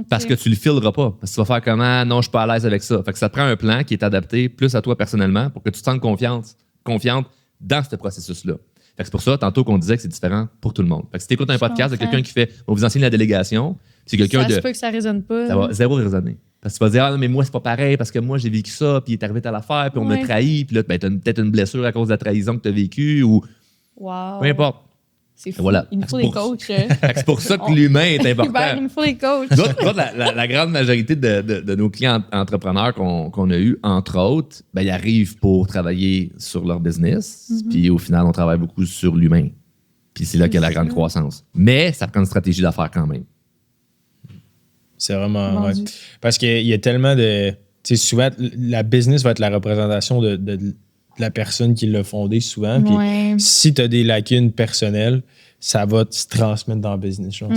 Parce que tu le fileras pas. Parce que tu vas faire comment? Non, je suis pas à l'aise avec ça. Fait que ça te prend un plan qui est adapté plus à toi personnellement pour que tu te sentes confiante dans ce processus-là. Fait que c'est pour ça, tantôt, qu'on disait que c'est différent pour tout le monde. Fait que si tu écoutes un podcast de quelqu'un qui fait on vous enseigne la délégation, c'est quelqu'un Ça de. se peut que ça résonne pas. Ça va zéro résonner. Parce que tu vas dire, non, mais moi, c'est pas pareil parce que moi, j'ai vécu ça, puis il est arrivé à l'affaire, puis on m'a Ouais. trahi, puis là, ben, t'as peut-être une blessure à cause de la trahison que t'as vécue, ou Wow. peu importe. C'est fou. Voilà. Il nous faut C'est des pour- coachs. Fait que c'est pour ça que l'humain est important. Hubert, il nous faut des coachs. Nous autres, la grande majorité de nos clients entrepreneurs qu'on a eu, entre autres, ben, ils arrivent pour travailler sur leur business. Puis au final, on travaille beaucoup sur l'humain. Puis c'est là qu'il y a la grande croissance. Mais ça prend une stratégie d'affaires quand même. C'est vraiment. Vendu. Ouais. Parce qu'il y a tellement de. Tu sais, souvent, la business va être la représentation de la personne qui l'a fondée souvent. Puis Ouais. si tu as des lacunes personnelles, ça va se transmettre dans le business. Genre.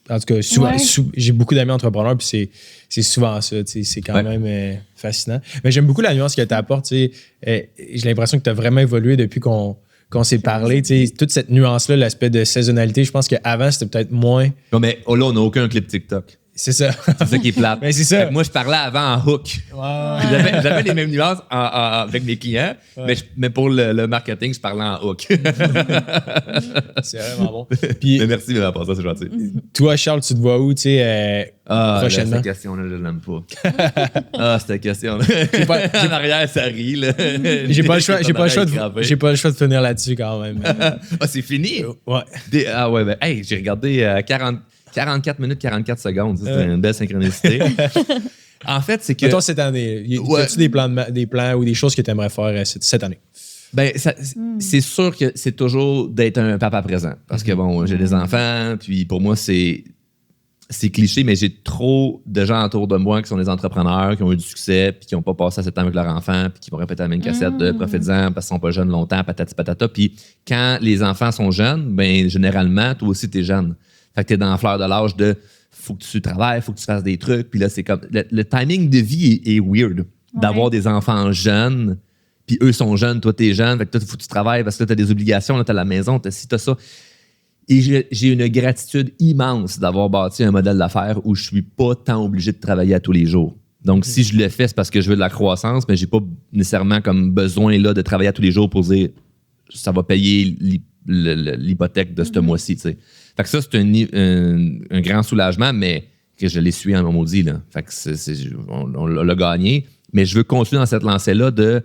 En tout cas, souvent, Ouais. j'ai beaucoup d'amis entrepreneurs, puis c'est souvent ça. Tu sais, c'est quand Ouais. même fascinant. Mais j'aime beaucoup la nuance que tu apportes. Tu sais. J'ai l'impression que tu as vraiment évolué depuis qu'on s'est parlé. Tu sais, toute cette nuance-là, l'aspect de saisonnalité, je pense qu'avant, c'était peut-être moins. Non, mais là, on n'a aucun clip TikTok. C'est ça. C'est ça qui est plate. Mais c'est ça. Fait que moi, je parlais avant en hook. Ouais. J'avais les mêmes nuances avec mes clients, mais pour le marketing, je parlais en hook. C'est vraiment bon. Puis, mais merci de pour ça, c'est gentil. toi, Charles, tu te vois où, tu sais, prochainement? Cette question-là, je l'aime pas. Cette question-là. En arrière, ça rit, là. J'ai pas le choix de finir là-dessus quand même. C'est fini? Ouais. Ben, hey, j'ai regardé 44 minutes, 44 secondes. Ça, c'est une belle synchronicité. En fait, c'est que... Mettons cette année, y a-tu des plans ou des choses que tu aimerais faire cette année? Ben, c'est sûr que c'est toujours d'être un papa présent. Parce que, bon, j'ai des enfants, puis pour moi, c'est cliché, mais j'ai trop de gens autour de moi qui sont des entrepreneurs, qui ont eu du succès, puis qui n'ont pas passé assez de temps avec leur enfant, puis qui vont répéter la même cassette de profites-en parce qu'ils sont pas jeunes longtemps, patati patata. Puis quand les enfants sont jeunes, ben généralement, toi aussi, tu es jeune. Fait que tu es dans la fleur de l'âge de faut que tu travailles, faut que tu fasses des trucs. Puis là, c'est comme le timing de vie est weird d'avoir des enfants jeunes, puis eux sont jeunes, toi, tu es jeune. Fait que toi, il faut que tu travailles parce que là, tu as des obligations, tu as la maison, tu as ci, tu as ça. Et j'ai une gratitude immense d'avoir bâti un modèle d'affaires où je suis pas tant obligé de travailler à tous les jours. Donc, si je le fais, c'est parce que je veux de la croissance, mais j'ai pas nécessairement comme besoin là, de travailler à tous les jours pour dire ça va payer l'hypothèque de ce mois-ci. T'sais. Fait que ça, c'est un grand soulagement, mais que je l'ai suivi en maudit. Là. Fait que on l'a gagné. Mais je veux continuer dans cette lancée-là de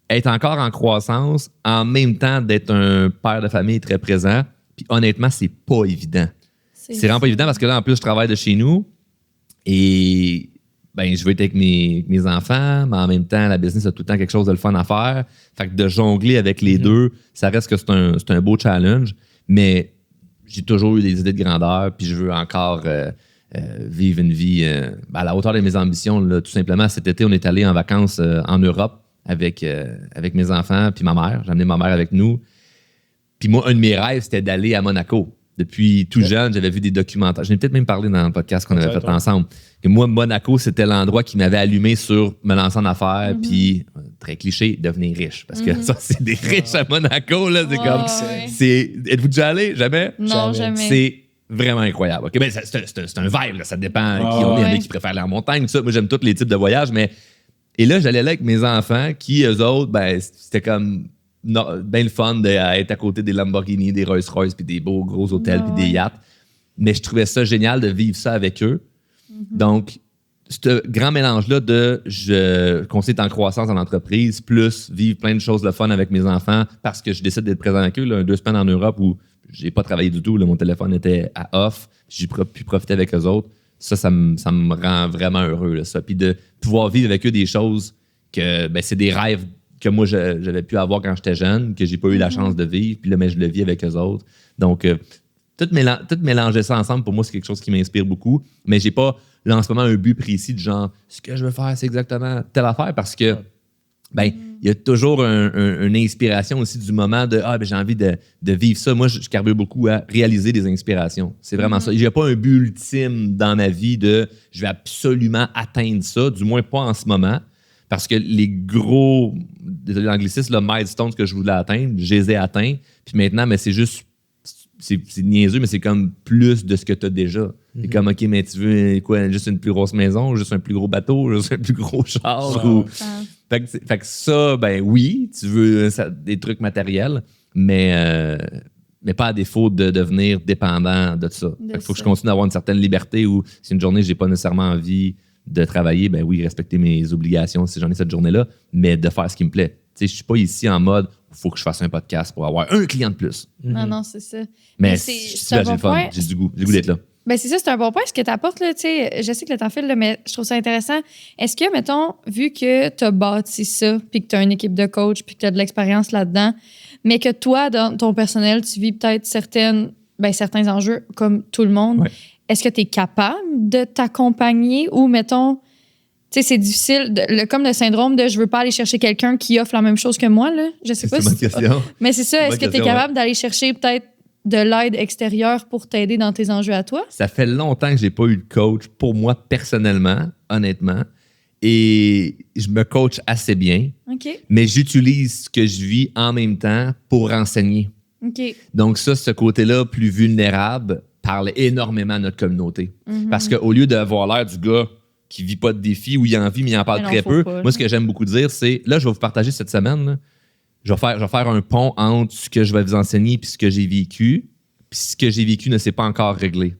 être encore en croissance, en même temps d'être un père de famille très présent. Puis honnêtement, c'est pas évident. C'est vraiment pas évident parce que là, en plus, je travaille de chez nous et ben, je veux être avec mes enfants, mais en même temps, la business a tout le temps quelque chose de le fun à faire. Fait que de jongler avec les deux, ça reste que c'est un beau challenge. Mais j'ai toujours eu des idées de grandeur, puis je veux encore vivre une vie à la hauteur de mes ambitions. Là, tout simplement, cet été, on est allé en vacances en Europe avec mes enfants puis ma mère. J'ai amené ma mère avec nous. Puis moi, un de mes rêves, c'était d'aller à Monaco. Depuis tout jeune, j'avais vu des documentaires. J'en ai peut-être même parlé dans le podcast qu'on avait fait ensemble. Que moi, Monaco, c'était l'endroit qui m'avait allumé sur me lancer en affaires, puis, très cliché, devenir riche. Parce que ça, c'est des riches à Monaco, là. C'est comme... Êtes-vous déjà allé? Jamais? Non, jamais. C'est vraiment incroyable. Okay, ben, c'est un vibe, là. Ça dépend qui on est. Il y en a qui préfèrent aller en montagne, tout ça. Moi, j'aime tous les types de voyages, mais... Et là, j'allais là avec mes enfants, qui, eux autres, ben, c'était comme... bien le fun d'être à côté des Lamborghini, des Rolls-Royce, puis des beaux gros hôtels, puis des yachts. Mais je trouvais ça génial de vivre ça avec eux. Donc, ce grand mélange-là de je consiste en croissance en entreprise, plus vivre plein de choses de fun avec mes enfants parce que je décide d'être présent avec eux. Là, 2 semaines en Europe où j'ai pas travaillé du tout. Là, mon téléphone était à off. J'ai pu profiter avec eux autres. Ça me rend vraiment heureux. Là, ça. Puis de pouvoir vivre avec eux des choses que ben, c'est des rêves que moi, j'avais pu avoir quand j'étais jeune, que j'ai pas eu la chance de vivre. Puis là, mais je le vis avec eux autres. Donc, tout mélanger ça ensemble, pour moi, c'est quelque chose qui m'inspire beaucoup. Mais j'ai pas, là, en ce moment, un but précis de genre, ce que je veux faire, c'est exactement telle affaire parce que, ben, il y a toujours une inspiration aussi du moment de, ben, j'ai envie de vivre ça. Moi, je carbure beaucoup à réaliser des inspirations. C'est vraiment ça. J'ai pas un but ultime dans ma vie de, je vais absolument atteindre ça, du moins pas en ce moment. Parce que les gros, désolé l'anglicisme, le milestone que je voulais atteindre, je les ai atteints. Puis maintenant, mais c'est juste, c'est niaiseux, mais c'est comme plus de ce que tu as déjà. C'est comme, OK, mais tu veux quoi, juste une plus grosse maison, juste un plus gros bateau, juste un plus gros char? Fait que ça, ben oui, tu veux des trucs matériels, mais pas à défaut de devenir dépendant de ça. Il faut que je continue d'avoir une certaine liberté où si une journée, j'ai pas nécessairement envie de travailler, ben oui, respecter mes obligations si j'en ai cette journée-là, mais de faire ce qui me plaît. Tu sais, je suis pas ici en mode il faut que je fasse un podcast pour avoir un client de plus. Non, c'est ça. Mais c'est un bon point. J'ai du goût d'être là. Ben c'est ça, c'est un bon point ce que tu apportes. Là, je sais que le temps file, là, mais je trouve ça intéressant. Est-ce que, mettons, vu que tu as bâti ça, puis que tu as une équipe de coach, puis que tu as de l'expérience là-dedans, mais que toi, dans ton personnel, tu vis peut-être certains enjeux comme tout le monde, est-ce que tu es capable de t'accompagner ou, mettons, tu sais, c'est difficile, comme le syndrome de je veux pas aller chercher quelqu'un qui offre la même chose que moi, là. Je sais pas si. C'est une bonne question. Mais c'est ça, est-ce que tu es capable d'aller chercher peut-être de l'aide extérieure pour t'aider dans tes enjeux à toi? Ça fait longtemps que j'ai pas eu de coach pour moi personnellement, honnêtement. Et je me coach assez bien. OK. Mais j'utilise ce que je vis en même temps pour enseigner. OK. Donc ça, ce côté-là plus vulnérable, parle énormément à notre communauté. Parce qu'au lieu d'avoir l'air du gars qui vit pas de défi ou il en vit, mais il en parle très peu, moi, ce que j'aime beaucoup dire, c'est, là, je vais vous partager cette semaine, là, je vais faire un pont entre ce que je vais vous enseigner et ce que j'ai vécu. Puis ce que j'ai vécu ne s'est pas encore réglé.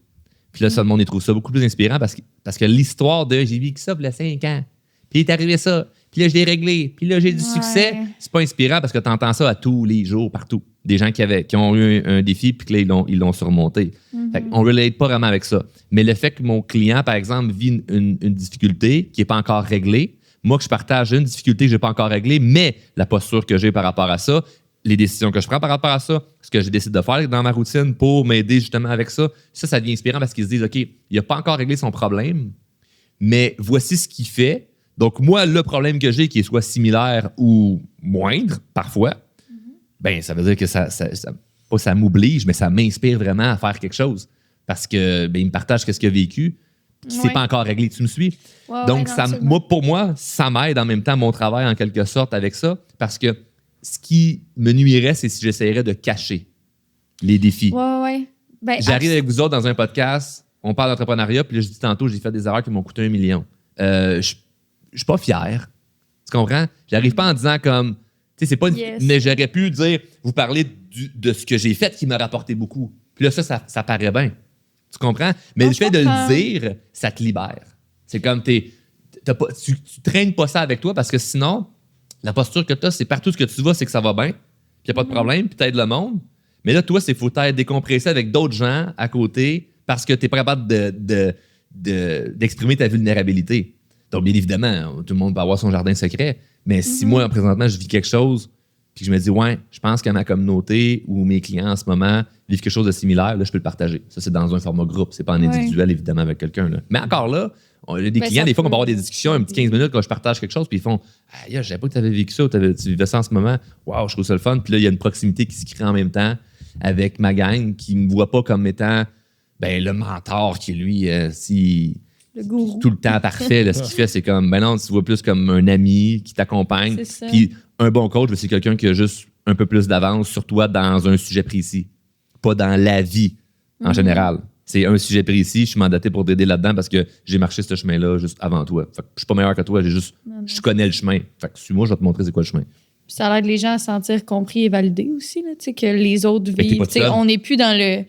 Puis là, ça, le monde, il trouve ça beaucoup plus inspirant parce que l'histoire de j'ai vécu ça il y a 5 ans. Puis il est arrivé ça. Puis là, je l'ai réglé. Puis là, j'ai du succès. C'est pas inspirant parce que tu entends ça à tous les jours, partout. Des gens qui ont eu un défi puis que là, ils l'ont surmonté. Fait qu'on ne relate pas vraiment avec ça. Mais le fait que mon client, par exemple, vit une difficulté qui n'est pas encore réglée, moi, que je partage une difficulté que je n'ai pas encore réglée, mais la posture que j'ai par rapport à ça, les décisions que je prends par rapport à ça, ce que je décide de faire dans ma routine pour m'aider justement avec ça, ça devient inspirant parce qu'ils se disent, OK, il n'a pas encore réglé son problème, mais voici ce qu'il fait. Donc, moi, le problème que j'ai, qui est soit similaire ou moindre, parfois, ben ça veut dire que ça m'oblige, mais ça m'inspire vraiment à faire quelque chose. Parce que il me partage ce qu'il a vécu. C'est pas encore réglé, tu me suis? Donc, pour moi, ça m'aide en même temps mon travail en quelque sorte avec ça. Parce que ce qui me nuirait, c'est si j'essayerais de cacher les défis. J'arrive avec vous autres dans un podcast, on parle d'entrepreneuriat, puis là, je dis tantôt, j'ai fait des erreurs qui m'ont coûté 1 million. Je suis pas fier. Tu comprends? J'arrive pas en disant comme... Tu sais, c'est pas... Mais j'aurais pu dire, vous parler de ce que j'ai fait qui m'a rapporté beaucoup. Puis là, ça paraît bien. Tu comprends? Mais le fait de le dire, ça te libère. C'est comme tu traînes pas ça avec toi parce que sinon, la posture que tu as, c'est partout ce que tu vas, c'est que ça va bien, puis il n'y a pas de problème, puis tu aides le monde. Mais là, toi, il faut t'être décompressé avec d'autres gens à côté parce que tu n'es pas capable d'exprimer ta vulnérabilité. Donc, bien évidemment, tout le monde peut avoir son jardin secret, mais si moi, présentement, je vis quelque chose, puis que je me dis, ouais, je pense que ma communauté ou mes clients en ce moment vivent quelque chose de similaire, là, je peux le partager. Ça, c'est dans un format groupe, c'est pas en individuel, évidemment, avec quelqu'un. Là. Mais encore là, on a des clients, des fois, on va avoir des discussions, un petit 15 minutes, quand je partage quelque chose, puis ils font, ah, je savais pas que tu avais vécu ça, ou tu vivais ça en ce moment. Waouh, je trouve ça le fun. Puis là, il y a une proximité qui se crée en même temps avec ma gang qui me voit pas comme étant le mentor qui, lui, le gourou. Tout le temps parfait. Là, ce qu'il fait, c'est comme, non, tu vois plus comme un ami qui t'accompagne. Puis un bon coach, c'est quelqu'un qui a juste un peu plus d'avance sur toi dans un sujet précis, pas dans la vie en général. C'est un sujet précis, je suis mandaté pour t'aider là-dedans parce que j'ai marché ce chemin-là juste avant toi. Fait que je suis pas meilleur que toi, je connais le chemin. Fait que suis-moi, je vais te montrer c'est quoi le chemin. Puis ça aide les gens à se sentir compris et validés aussi, là, que les autres vivent. On n'est plus dans le...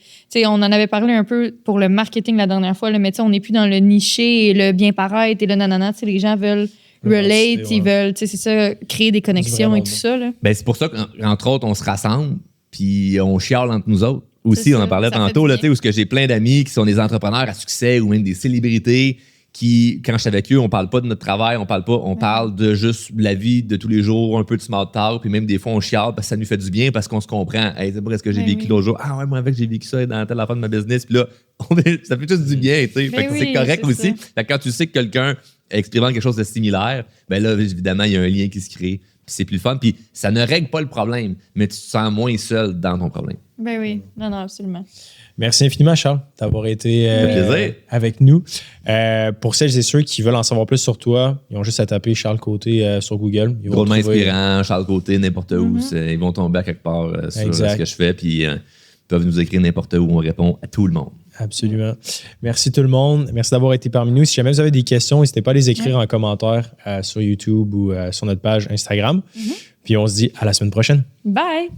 On en avait parlé un peu pour le marketing la dernière fois, là, mais on n'est plus dans le niché et le bien paraître et le nanana. Les gens veulent relate, ils veulent, c'est ça, créer des connexions et tout ça. Là. C'est pour ça qu'entre autres, on se rassemble puis on chiale entre nous autres. Aussi, on en parlait tantôt, là, où j'ai plein d'amis qui sont des entrepreneurs à succès ou même des célébrités qui, quand je suis avec eux, on parle pas de notre travail, on parle de juste la vie de tous les jours, un peu de small talk, puis même des fois, on chiale parce que ça nous fait du bien, parce qu'on se comprend. Hey, c'est pas ce que j'ai vécu l'autre jour. Ah ouais, moi, avec, j'ai vécu ça dans telle affaire de ma business. Puis là, ça fait juste du bien, tu sais. C'est correct aussi. Fait que quand tu sais que quelqu'un expérimente quelque chose de similaire, là, évidemment, il y a un lien qui se crée. Puis c'est plus fun. Puis ça ne règle pas le problème, mais tu te sens moins seul dans ton problème. Ben oui, non, absolument. Merci infiniment, Charles, d'avoir été avec nous. Pour celles et ceux qui veulent en savoir plus sur toi, ils ont juste à taper Charles Côté sur Google. Drôlement inspirant, Charles Côté, n'importe où. Ils vont tomber à quelque part sur ce que je fais. Puis ils peuvent nous écrire n'importe où. On répond à tout le monde. Absolument. Merci tout le monde. Merci d'avoir été parmi nous. Si jamais vous avez des questions, n'hésitez pas à les écrire en commentaire sur YouTube ou sur notre page Instagram. Puis on se dit à la semaine prochaine. Bye!